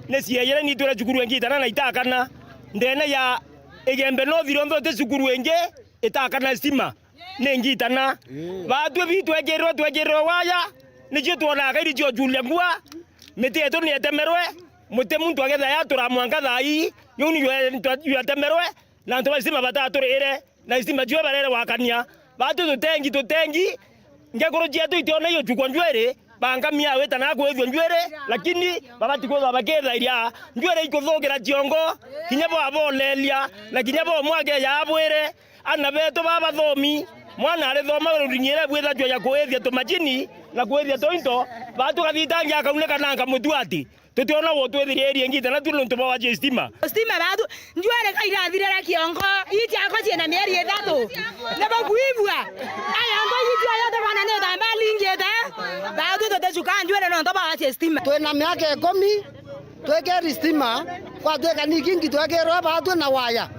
nesieyere ni tura chukuru engitana na itakana ndene ya egembe no thirondo te chukuru enge itakana stima nengitana batwe bitwegerwa waya nije tuona gairi jo Julia ngua Nteto ni etemerwe mute muntu agetha ya tura mwanga thai yuni yo etemerwe na ntwa stima bataturire na stima jwe barere wakania batu tutengi ngekoro jetu itiona yo chukwa njwere bangamia weta na kwethio njwere lakini babati ko babaketha iria njwere ikuthogera tiongo kinyabo abolelia na kinyabo mwage ya abwere ana beto baba thomi mwana ale thoma runyere bwetha jwa ya kwethia to majini na kwethia to into batu kathitanga kauneka nanga mutuati tutiona wotu ethiri ngita na tulo ntoba wa stima batu njwere kaira thirera kiongo iti akotie na mieri ethatu na babuibwa aya ndo iti ayo de bana ne tamba lingete batu totechuka njwere no ntoba wa stima twina miaka 10 twekeri stima kwa tweka nikingi twekero batu na waya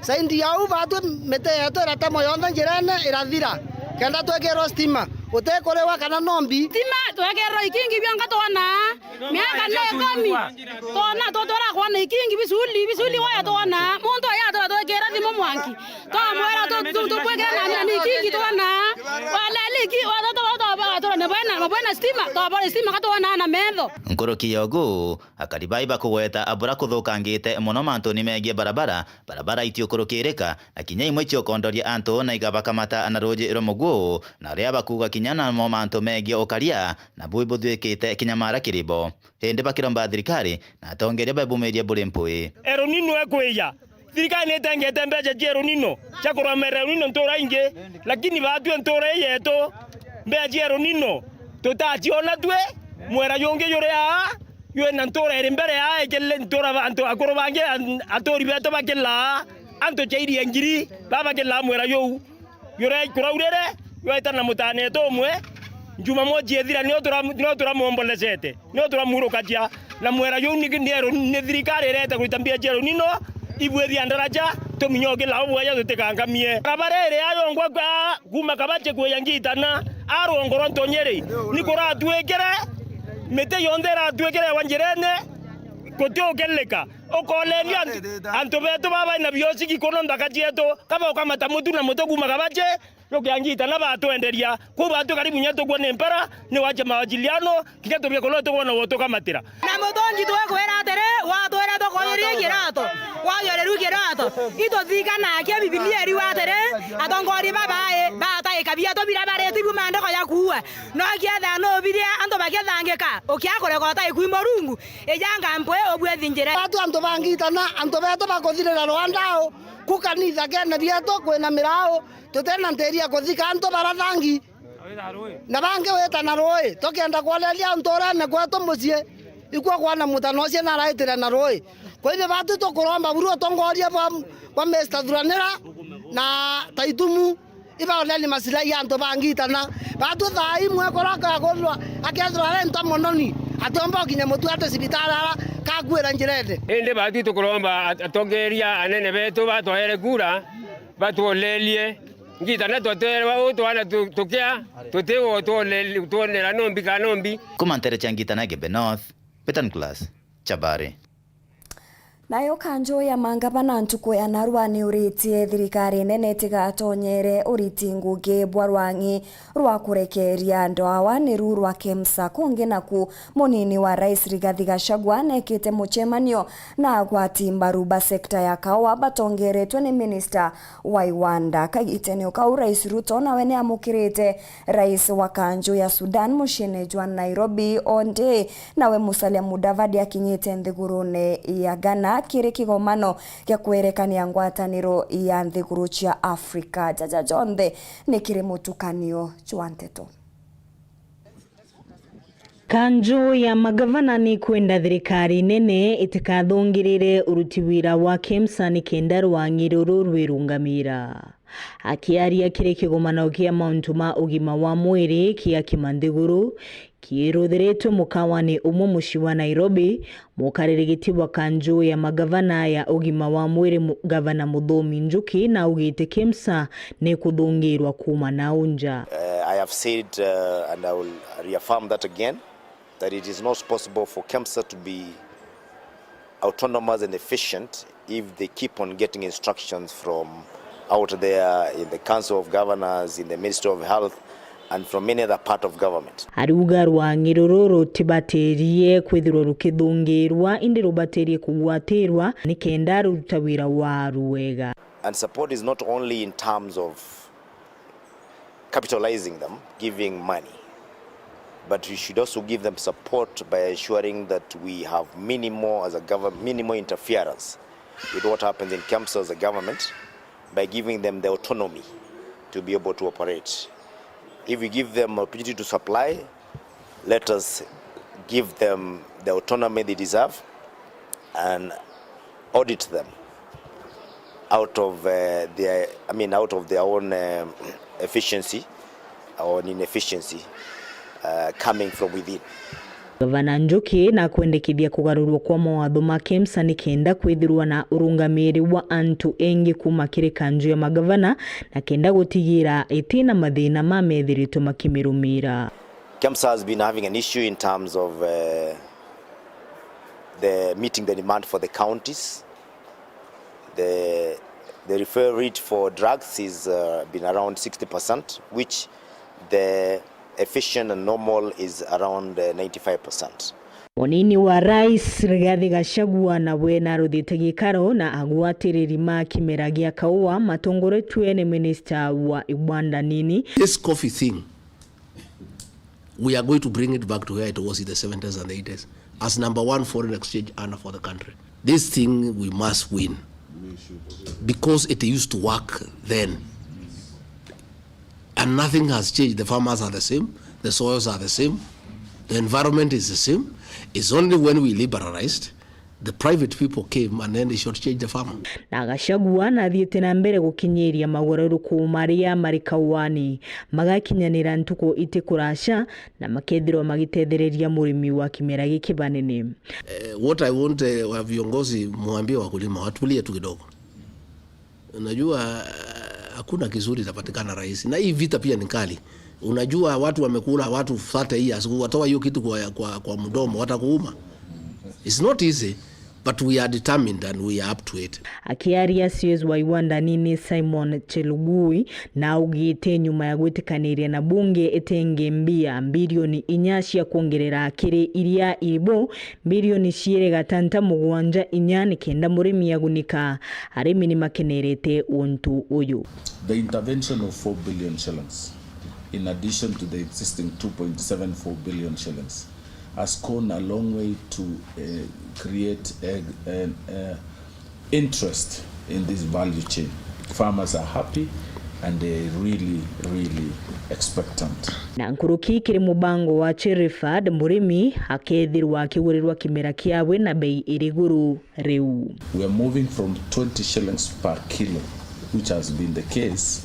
saindi yau batu mete yetu rata moyonda njirene irathira kenda twekero stima utekorewa kana nombi stima twekero ikingi byonga tona miaka ne 10 tona totora kwa ikingi bisuli waya tona muntu ya to twekera ndimo mwanki to mwera to kwekera na ikingi tona wala liki watoto mabwana stima to stima katona na metho nkoroki yogo akaribai bakugweta abura kuthukangite muno mantu ni megie barabara itio kurukirika na kinya imwe cio kondoria antu na igabakamata na roje romoguo na ria bakuga kinyana mo mantu megie ukaria na buibu thwikite kinyamara kiribo hindi bakiromba thirikari na tongeria babumeria burempui eronino ekweya thirikari netengete mbeca cia eronino cia kuromera eronino ntura ingi lakini batu ntura yeto mbeca eronino tutaciona twe mwera yonge yorea yena ntora eri mbere ya ekele ntora bantu akorobange atori beto bakela anto chairi ngiri baba kela mwera yo yore kuraurere yoita na mutane to mwe njuma moji ethira ni otura mombolesete ni otura murukatia na mwera yo ni ndero ni thirikari reta kuitambia jero nino ibwethi andaraja to minyoge la obwa ya tutekangamie kabarere ayo ngwa kuma kabache kuyangitana arongoro ntonyere nikora twekere mete yondera twekere wanjerene kotio keleka okoleni anto beto baba na biosi kikono ndakatieto kaba okamata mutu na moto kuma kabache yokyangita na batu enderia ko batu karibu nyato kwa nempara ni waje mawajiliano kikato bya koloto bona woto kamatira na motongi to kwera tere wa to era to koyeri kirato wa yore kirato ito thika na kia biblia ri wa tere atongori babae bata ikabia to bira bare tibu mande ko yakuwa no kia da no biria anto bakia thangeka okia kore ko ta ikuimo rungu ejanga mpwe obwe thinjire batu anto bangitana anto beto bakothirira rwandao kukanitha kena rieto kwena mirao tutena nteria kuthika anto barathangi na bange weta na roe tokenda kwalelia ntora na kweto mucie ikwa kwana mutano cie na raitira na roe kwa hivyo batu tukuromba buru tongoria wa mesta duranira na taitumu iba oleli masilai anto bangitana batu Thaa imwe koraka golwa akethra renta mononi atomba kinya mutu ate sibitara kakwira njirende ende batu tukuromba atongeria anene beto batwaere kura batuolelie ngitana twaterwa utwana tukia tutewo tuonera nombi kanombi kumantere changitana gebe north petan class chabare nayo kanjo ya mangavana ntuku ya narua ni uritie thirikari nene tigatonyere uriti ngugi bwarwangi rwa kurekeria ndoawa ni rwa KEMSA kungi naku munini wa rais Rigathi Gachagua nekite muchemanio na agwati mbaruba sekta ya kawa batongeretwe ni minister wa Iwanda kagitenio kau rais Ruto na wene amukirite rais wa kanjo ya Sudan mushine jwa Nairobi onde nawe Musalia Mudavadi akinyite nthigurune ya Ghana kiri kigomano kya kwerekania ngwataniro ya nthiguru cia Afrika jaja jonde ni kiri mutukanio chwa Nteto. Kanjo ya magavana ni kwenda thirikari nene itikathongirire uruti wira wa KEMSA ni kenda rwangiruru rwirungamira akiaria kiri kigomano kia mauntu ma ugima wa mwiri kia kimanthiguru kiruthiritwe mukawani umwe muci wa Nairobi mukaririgiti wa kanjo ya magavana ya ugima wa mwiri gavana Muthomi Njuki na ugite KEMSA ni kuthungirwa kuma na unja. I have said and I will reaffirm that again, that it is not possible for KEMSA to be autonomous and efficient if they keep on getting instructions from out there in the Council of Governors, in the Ministry of Health, and from many other part of government. Aruga rwangiruru tibaterie kwithirwo rukithungirwa indi rubaterie kugwatirwa ni kenda ruta wira wa ruwega. And support is not only in terms of capitalizing them, giving money, but we should also give them support by ensuring that we have minimal as a government, minimal interference with what happens in KEMSA as a government, by giving them the autonomy to be able to operate. If we give them opportunity to supply, let us give them the autonomy they deserve and audit them out of their own efficiency or inefficiency coming from within. Gavana Njoki na kwendekithia kugarurwo kwa mawatho ma KEMSA ni kenda kwithirwa na urungamiri wa antu engi kuma kiri kanju ya magavana na kenda gutigira itina mathina ma methirito makimirumira. KEMSA has been having an issue in terms of the meeting the demand for the counties. The referral rate for drugs is been around 60%, which the efficient and normal is around 95%. Monini wa rais Rigathi Gachagua na wena ruthite gikaro na agwatiriri ma kimera gia kaua matongoretwe ni minister wa Uganda nini. This coffee thing, we are going to bring it back to where it was in the 70s and 80s as #1 foreign exchange earner for the country. This thing we must win because it used to work then. And nothing has changed. The farmers are the same, the soils are the same, the environment is the same. It's only when we liberalized, the private people came and then they should change the farmer. Na Gachagua na thiete na mbere gukinyeria magoreruku maria marikawani magakinyanira ntuko itikurasha na makethirwa magitethereria murimi wa kimera giki banene. What I want wa viongozi muambie wakulima watulie tu kidogo. Unajua hakuna kizuri tapatikana rais. Na hii vita pia ni kali. Unajua watu wamekula watu 30 years watoa hiyo kitu kwa mdomo watakuuma. It's not easy, but we are determined and we are up to it. Akiaria CS wa Uganda nini Simon Chelugui na ugite nyuma ya gwitikaniria na bunge etenge mbia bilioni 4 cia kuongerera akiri iria iribo bilioni 7.74 ni kenda murimi yagunika arimi ni makenerete untu uyu. The intervention of 4 billion shillings in addition to the existing 2.74 billion shillings has gone a long way to create interest in this value chain. Farmers are happy and they really expectant. Na nkuruki kiri mubango wa Cherifad murimi hakethirwa akigurirwa kimera kiawe na bei iriguru riu. We are moving from 20 shillings per kilo, which has been the case,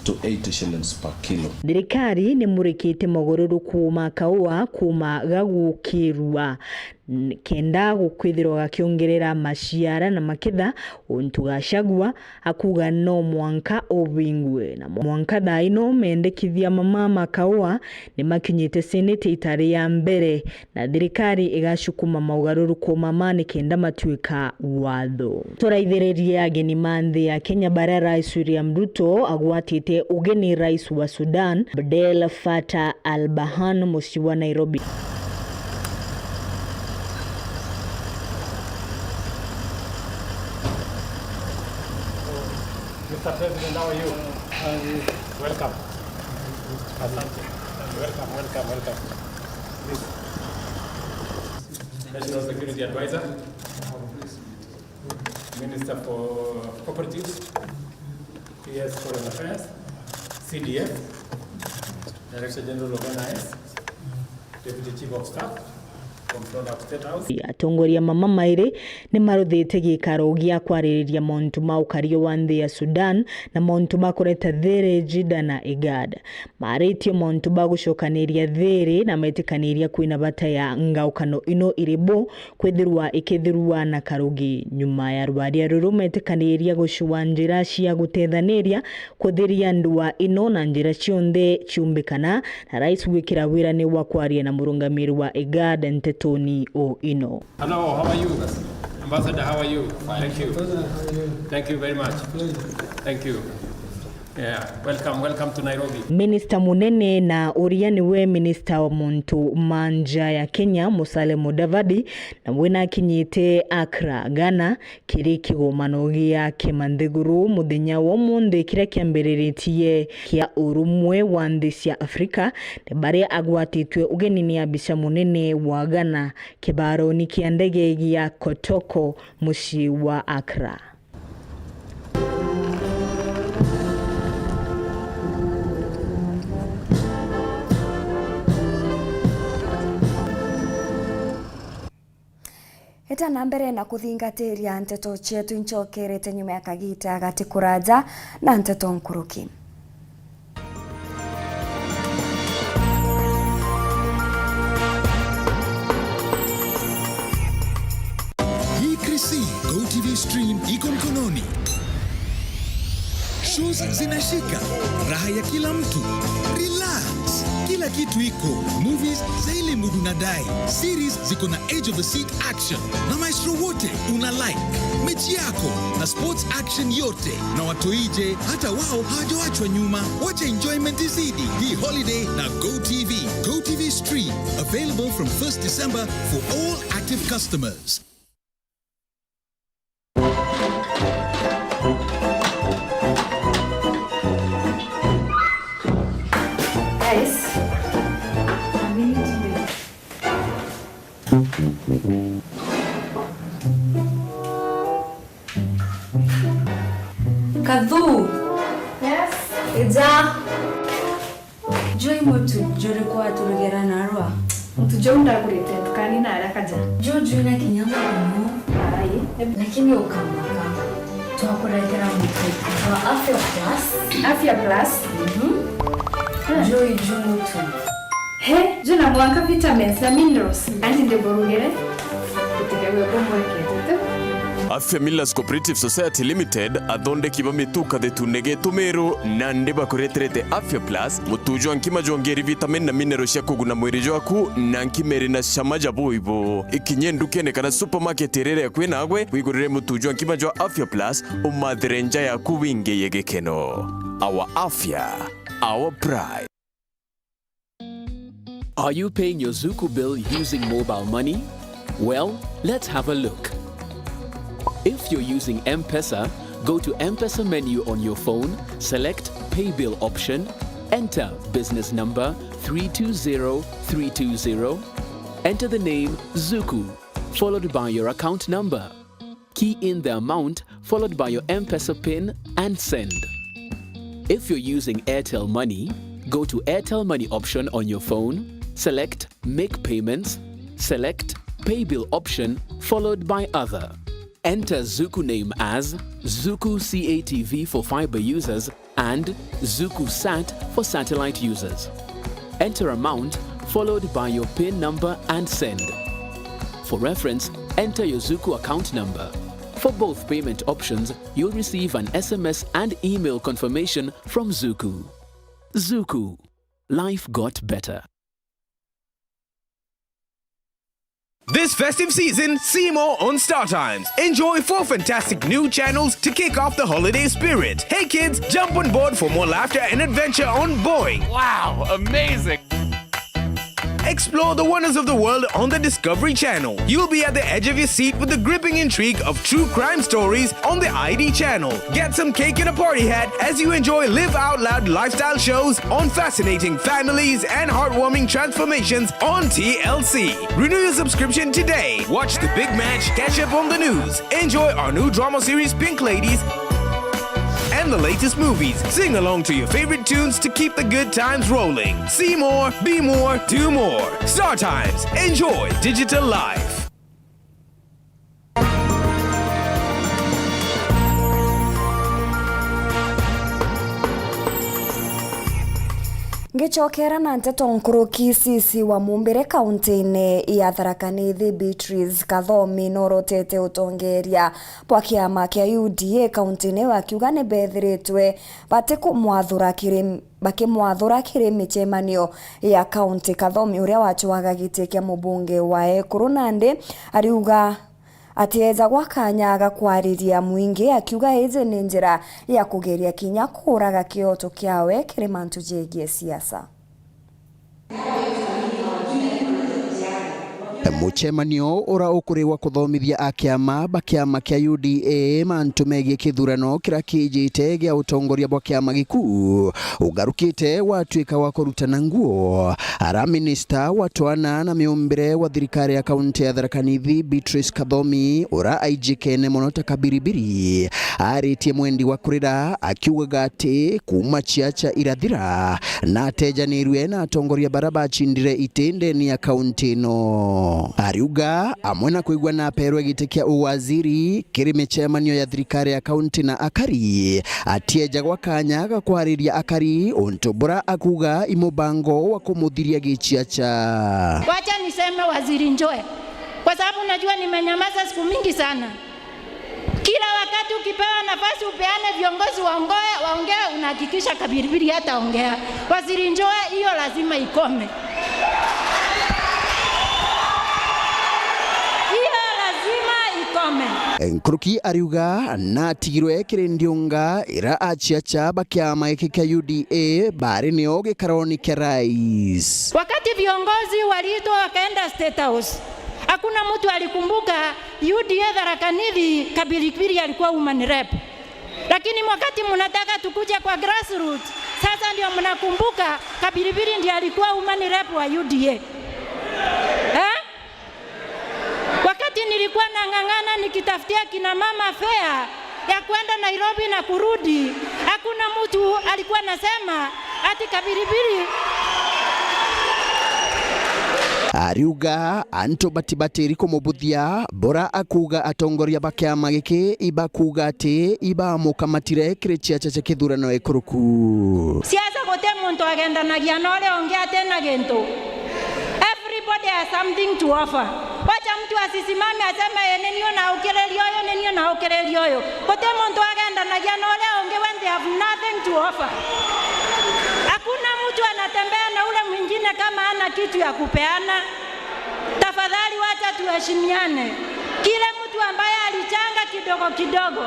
to 80 shillings per kilo. Thirikari ni murikite mogoruru kuma kaua kuma gagukirwa kenda gukwithirwa gakiongerera maciara na makitha untu Gachagua akuga no mwanka obingwe na mwanka thaino mendekithia mama kaua ni makinyite senate itari ya mbere na thirikari igashukuma maugaruru kuma mani kenda matuika watho. Turaithiriria ageni manthi ya Kenya bara Rais William Ruto agwatite ugeni rais wa Sudan Abdel Fattah al-Burhan muci wa Nairobi. Mr. President, how are you? Welcome. Welcome. Please. National Security Advisor, Minister for Cooperatives, PS Foreign Affairs, CDF, Director General of NIS, Deputy Chief of Staff, atongoria mama maire ni maruthite gikaro gia kwaririria montu maukario wa nthi ya Sudan na montu makoreta there jida na igad maritio montu bagucokaniria there na metikaniria kwina bata ya ngaukano ino iribo kwithirwa ikithirwa na karugi nyuma ya rwaria ruru metikaniria gucua njira cia gutethaniria kuthiria ndua ino na njira cionthe ciumbikana na rais gwikira wira ni wa kwaria na murungamiri wa igad Nteto Hello, how are you? Ambassador, how are you? Thank you. Thank you very much. Thank you. Yeah, welcome to Nairobi. Minister munene na uria niwe minister wa muntu manja ya Kenya Musalia Mudavadi na wena kinyite Accra Ghana kiri kigomano gia Kimanthiguru muthenya wa munthi kira kiambiritie kia urumwe wa nthi cia Afrika ne baria agwatitwe ugeni ni abisha munene wa Ghana kibaroni kia ndege gia Kotoko muci wa Accra. Eta nambere na kuthingateria Nteto chetu nchokerete nyuma ya kagita gati kuraja na Nteto nkuruki. GoTV Stream iko mkononi. Shows zinashika, raha ya kila mtu. Relax, kila kitu iko. Movies za ile mudu nadai. Series ziko na edge of the seat action. Na maestro wote una like. Mechi yako na sports action yote. Na watoije hata wao hawajawachwa nyuma. Wacha enjoyment izidi. Hii holiday na GoTV. GoTV Stream available from 1st December for all active customers. Kadhu. Yes. Eza. Joy motu jore kwa turugera narwa. Mtujonda kurete tukani na arakaja. Jojo na kinyama no. Ai. Lakini ukamaka. Tuhakuretera mtu. Wa Afya Plus. Afya Plus. Joy motu. He, jona mwanka vitamins na minerals. Andi ndeborugere. Tutegewe bombo yake. Afya Millers Cooperative Society Limited athonde kiba mituka de tunege tumero na ndeba kureterete Afya Plus mutujo nkima jongeri vitamin na mineral cia kuguna mwiri jwaku na nkimeri na shamaja boibo ikinye ndukene kana supermarket rere kwina agwe wigurire mutujo nkima jwa Afya Plus umadrenja ya kuwinge yegekeno. Our Afya, our pride. Are you paying your Zuku bill using mobile money? Well, let's have a look. If you're using M-Pesa, go to M-Pesa menu on your phone, select Pay Bill option, enter business number 320320, enter the name Zuku, followed by your account number. Key in the amount, followed by your M-Pesa PIN, and send. If you're using Airtel Money, go to Airtel Money option on your phone, select Make Payments, select Pay Bill option, followed by Other. Enter Zuku name as Zuku CATV for fiber users and Zuku Sat for satellite users. Enter amount followed by your PIN number and send. For reference, enter your Zuku account number. For both payment options, you'll receive an SMS and email confirmation from Zuku. Zuku. Life got better. This festive season, see more on Star Times. Enjoy 4 fantastic new channels to kick off the holiday spirit. Hey kids, jump on board for more laughter and adventure on Boeing. Wow, amazing. Explore the wonders of the world on the Discovery Channel. You'll be at the edge of your seat with the gripping intrigue of true crime stories on the ID Channel. Get some cake and a party hat as you enjoy live out loud lifestyle shows on fascinating families and heartwarming transformations on TLC. Renew your subscription today. Watch the big match, catch up on the news, enjoy our new drama series Pink Ladies, and the latest movies. Sing along to your favorite tunes to keep the good times rolling. See more, be more, do more. Star Times. Enjoy digital life. Ngichokera na Nteto nkuruki sisi wa mumbire kaunti-ini ya Tharaka Nithi Beatrice Kathomi norotete utongeria bwa kiama kia UDA kaunti-ini wakiuga ni bethiritwe bakimwathura kiri michemanio ya kaunti. Kathomi uria wachuaga giti kia mubunge wa Ekuru Nandi ariuga atieza gwakanyaga kwariria mwingi akiuga izi ni njira ya kugeria kinya kuraga kioto kiawe kiri mantu jegie siasa. Muchemanio ura ukuriwa kuthomithia akiama bakiama kia UDA mantu megie kithurano kira kijite gia utongoria bwa kiama giku ugarukite watuika wa kurutana nguo. Ara minister watwana na miumbire wa thirikari ya kaunti ya Tharaka Nithi Beatrice Kathomi ura aijikene muno takabiribiri aritie mwendi wa kurira akiuga ati kuma chiacha irathira na atejanirwe na atongoria baraba chindire itende ni ya kaunti no. gĩthurano. Ariuga amwe na kũigua na perwe gĩtĩ kĩa uwaziri kĩrĩ mĩcemanio ya thirikari ya kaunti na akari atieja gwa kanya ga kwarĩria akari Ontumbura akuga imubango wa kumuthiria gĩchiacha. Wacha niseme waziri Njoe, kwa sababu najua nimenyamaza siku mingi sana. Kila wakati ukipewa nafasi upeane viongozi waongee, unahakikisha Kabiribiri hataongea. Waziri Njoe, hiyo lazima ikome. Nkruki ariuga na tigirwe kirindiunga ira achiacha bakiama gĩkĩ kĩa UDA bari nĩo gĩkaroni kĩa rais. Wakati viongozi waliitwa wakaenda State House, hakuna mtu alikumbuka UDA Tharaka Nithi Kabiribiri alikuwa woman rep. Lakini wakati mnataka tukuja kwa grassroots, sasa ndio mnakumbuka Kabiribiri ndiye alikuwa woman rep wa UDA. Wakati nilikuwa nang'ang'ana nikitafutia kina mama fare ya kwenda Nairobi na kurudi, hakuna mtu alikuwa nasema ati Kabiribiri. Ariuga anto batibati kumubuthia bora akuga atongoria bakiama gĩkĩ ibakuga ati ibamukamatire kĩrĩchiacha cha kĩthurano ĩkuruku. Siasa gote muntu agendanagia na ole ongea tena gento. Everybody has something to offer. Wacha mtu asisimame asema nenio na ukeleli yoyo nenio na ukeleli yoyo. Kote muntu agendanagia na ole onge when they have nothing to offer. Hakuna mtu anatembea na ule mwingine kama hana kitu ya kupeana. Tafadhali wacha tuheshimiane. Kila mtu ambaye alichanga kidogo kidogo.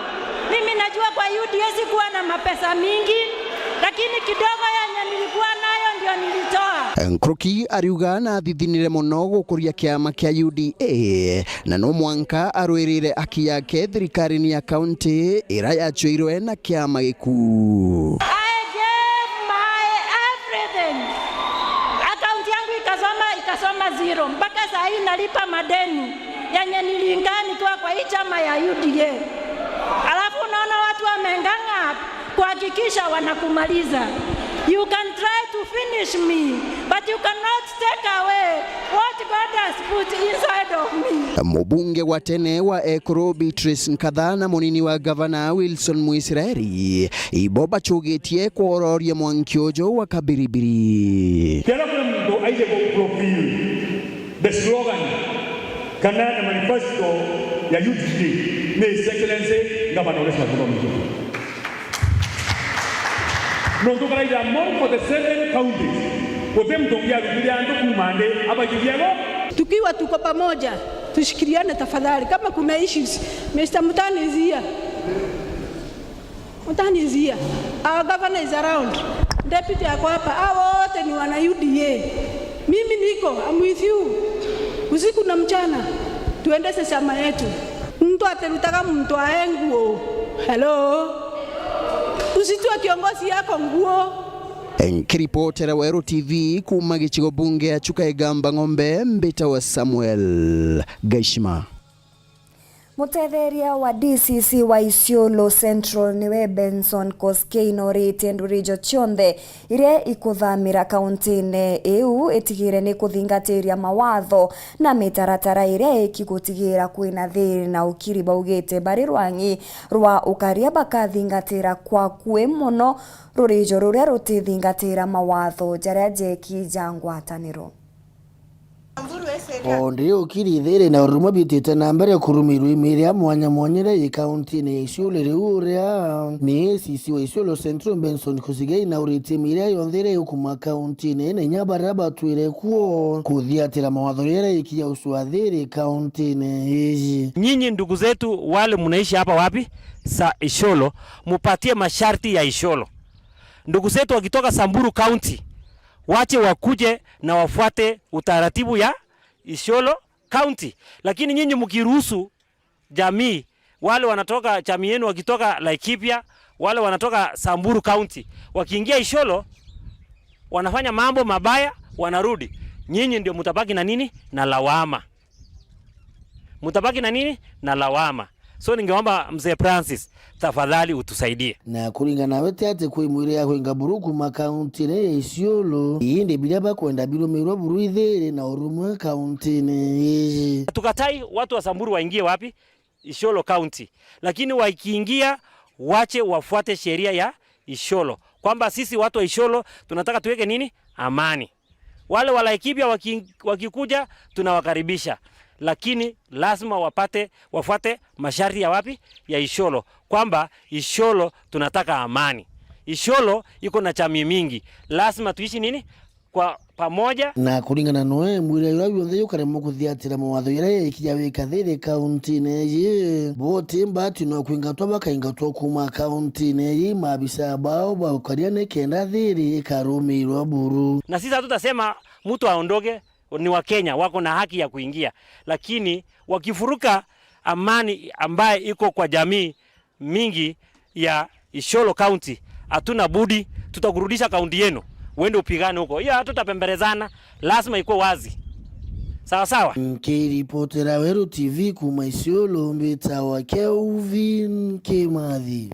Mimi najua kwa UDA sikuwa na mapesa mingi, lakini kidogo yenye nilikuwa nayo ndio nilitoa. Nkruki ariuga na thithinire muno gukuria kiama kia UDA na no mwanka arwirire aki yake thirikari-inĩ ya kaunti ira yachuirwe na kiama gĩku. I gave my everything. Akaunti yangu ikasoma zero. Mpaka saa hii nalipa madeni yenye niliingia nikiwa kwa hii chama ya UDA. Alafu unaona watu wameng'ang'a kuhakikisha wanakumaliza. You can try to finish me, but you cannot take away what God has put inside of me. Mubunge wa tene wa Ekuru Beatrice Nkathaa na munini wa gavana Wilson Mwisraeli iboba chugetie kuororia Mwankiojo wa Kabiribiri. Kila mtu aije kwa profile the slogan kana na manifesto ya UDA ni His Excellency Gavana Wilson Mwisraeli. Nonto karaida more for the 7 counties. Kote mtongia rudia ndo kumande abajibiago. Tukiwa tuko pamoja, tushikiriane tafadhali. Kama kuna issues, Mr. Mutanizia. Our governor is around. Deputy yako hapa. Hao wote ni wana UDA. Mimi niko, I'm with you. Usiku na mchana tuendeshe chama yetu. Mtu aterutaka mtu aenguo. Hello. Usitue kiongozi yako nguo. Nkiripotera Weru TV kuma gĩcigo bunge ya Chukaigamba Ng'ombe mbita wa Samuel Gaishima. Mutetheria wa DCC wa Isiolo Central niwe Benson Koskeino rĩtie ndũrĩjo cionthe iria ikuthamira kaunti-inĩ ĩu itigire ni kuthingatĩria mawatho na mitaratara iria ikigutigira kwina thĩĩna na ukiri baugĩte bari rwangi rwa ukaria bakathingatĩra kwa kwe muno rũrĩjo rũrĩa rũtithingatĩra mawatho jaria jeki jangwatanĩro. Ndio ukiri thire na uruma bitite na mbere kurumirwa imiria mwanya mwanyere i county ni Isiolo riuria ni sisi wa Isiolo Central Benson Kusigei na urite miria yonthire ukuma county ni nyabaraba twire kuo kuthiatira mawatho rere ikia uswathiri county ni. Nyinyi ndugu zetu wale mnaishi hapa wapi sa Isiolo, mupatie masharti ya Isiolo. Ndugu zetu wakitoka Samburu County wache wakuje na wafuate utaratibu ya Isiolo County. Lakini nyinyi mkiruhusu jamii wale wanatoka jamii yenu wakitoka Laikipia, wale wanatoka Samburu County wakiingia Isiolo wanafanya mambo mabaya wanarudi, nyinyi ndio mtabaki na nini? Na lawama. Mtabaki na nini? Na lawama. So ningeomba mzee Francis, tafadhali utusaidie. Na kulingana na wete ate kwa mwire ya kwenga buruku makaunti ne Isiolo inde bilaba kwenda Bilomero Buruithere na Oromwe kaunti ne. Tukatai watu wa Samburu waingie wapi? Isiolo County. Lakini wakiingia wache wafuate sheria ya Isiolo. Kwamba sisi watu wa Isiolo tunataka tuweke nini? Amani. Wale wa Laikipia wakikuja tunawakaribisha. Lakini lazima wafuate masharti ya wapi? Ya Isiolo. Kwamba Isiolo tunataka amani. Isiolo iko na chama mingi. Lazima tuishi nini? Kwa pamoja. Na kulingana noe mwire yayo yonze yokaremo kuthiatira mawatho yare ikijaweka thire county ne bote mbati no kwingatwa bakaingatwa kuma county ne mabisa bao bakariane kenda thire Karumirwa Buru. Na sisi hatutasema mtu aondoke, ni wa Kenya wako na haki ya kuingia, lakini wakifuruka amani ambaye iko kwa jamii mingi ya Isiolo County, hatuna budi tutakurudisha kaunti yenu. Wende upigane huko. Hiyo hatutapembelezana, lazima iko wazi. Sawa sawa. Kiripotera Weru TV kuma Isiolo mbeta wa Kelvin Kimathi.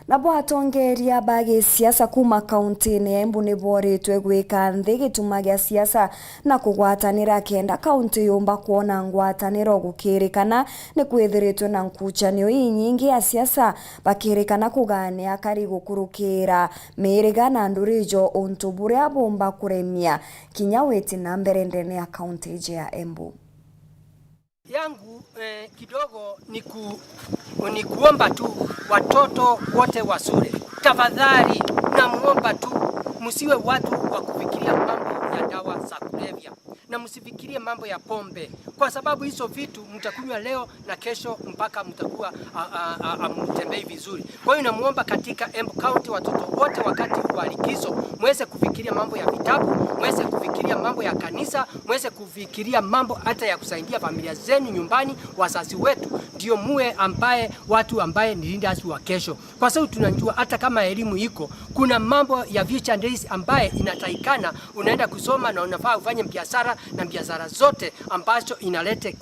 Nabo atongeria bagi siasa kuma kaunti ne Embu ne boretwe gwika nthigi tumagia siasa na kugwatanira kenda kaunti yomba kuona ngwataniro gukirikana ne kwithiritwe na nkuchanio nyingi ya siasa bakirikana kugania kari gukurukira miriga na ndurijo ontubure abomba kuremia kinya weti na mbere ndene ya kaunti ya Embu. Yangu kidogo ni kuomba tu watoto wote wa shule. Tafadhali namuomba tu msiwe watu wa kufikiria mambo ya dawa za kulevya. Na msifikirie mambo ya pombe. Kwa sababu hizo vitu mtakunywa leo na kesho mpaka mtakuwa mtembei vizuri. Kwa hiyo namuomba katika Embu County watoto wote wakati wa likizo muweze kufikiria mambo ya vitabu, muweze kufikiria mambo ya kanisa, muweze kufikiria mambo hata ya kusaidia familia zenu nyumbani, wazazi wetu. Ndio muwe watu ambaye ni leaders wa kesho. Kwa sababu tunajua hata kama elimu iko, kuna mambo ya future days ambaye inataikana unaenda kusoma na unafaa ufanye biashara na biashara zote ambazo inalete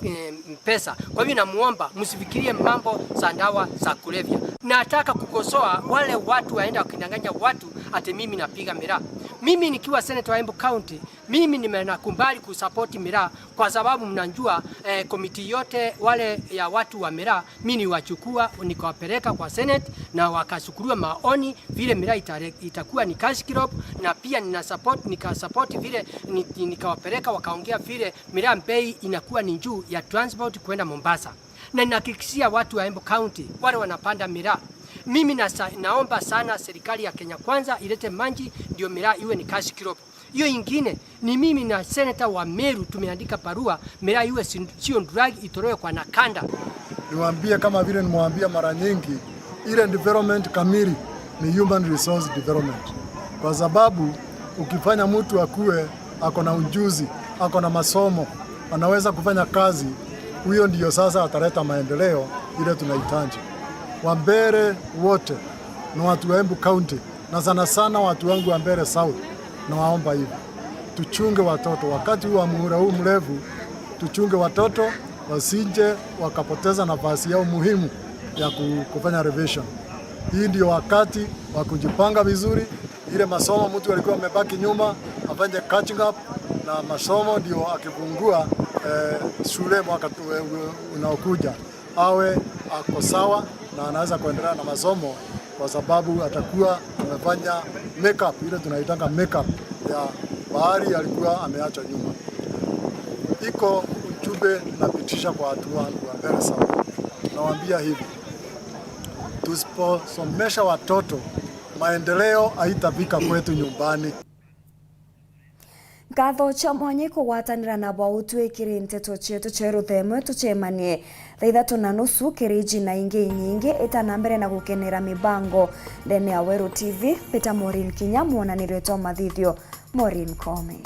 pesa. Kwa hivyo namuomba msifikirie mambo za dawa za kulevya. Nataka kukosoa wale watu waenda wakidanganya watu ati mimi napiga miraa. Mimi nikiwa senator wa Embu County, mimi nimenakubali kusupport miraa kwa sababu mnajua komiti yote wale ya watu wa miraa mimi niwachukua nikawapeleka kwa Senate na wakasukuliwa maoni vile miraa itakuwa ni cash crop, na pia nikasupport vile nikawapeleka wakaongea vile miraa bei inakuwa ni juu ya transport kwenda Mombasa. Na ninahakikishia watu wa Embu County wale wanapanda miraa, mimi naomba sana serikali ya Kenya Kwanza ilete maji ndio miraa iwe ni cash crop. Hiyo ingine ni mimi na senator wa Meru tumeandika barua miraa iwe sio drug itolewe kwa Nakanda. Niwaambie kama vile nimwambia mara nyingi, ile development kamili ni human resource development. Kwa sababu ukifanya mtu akue ako na ujuzi, ako na masomo, anaweza kufanya kazi, huyo ndio sasa ataleta maendeleo ile tunahitaji. Wambere wote na watu wa Embu County na sana sana watu wangu wa Mbere South, na waomba hivi tuchunge watoto wakati wa muhula huu mrefu. Tuchunge watoto wasije wakapoteza nafasi yao muhimu ya kufanya revision. Hii ndio wakati wa kujipanga vizuri, ile masomo mtu alikuwa amebaki nyuma afanye catching up na masomo, ndio akifungua shule mwaka unaokuja awe ako sawa na anaweza kuendelea na masomo, kwa sababu atakuwa amefanya makeup ile tunaitanga makeup ya bahari alikuwa ameacha nyuma. Iko ujumbe napitisha kwa watu wangu wa Mbere South. Nawaambia hivi, tusiposomesha watoto maendeleo haitafika kwetu nyumbani. Ngatho cha mwanye kugwatanira na bautwikiri nteto chetu cheru themwe tuchemanie thaa 3:30 kiriji na ingi nyingi itana mbere na gukenera mibango ndene ya Weru TV. Peter MAUREEN Kinya muonaniretwa mathithio MAUREEN Kome.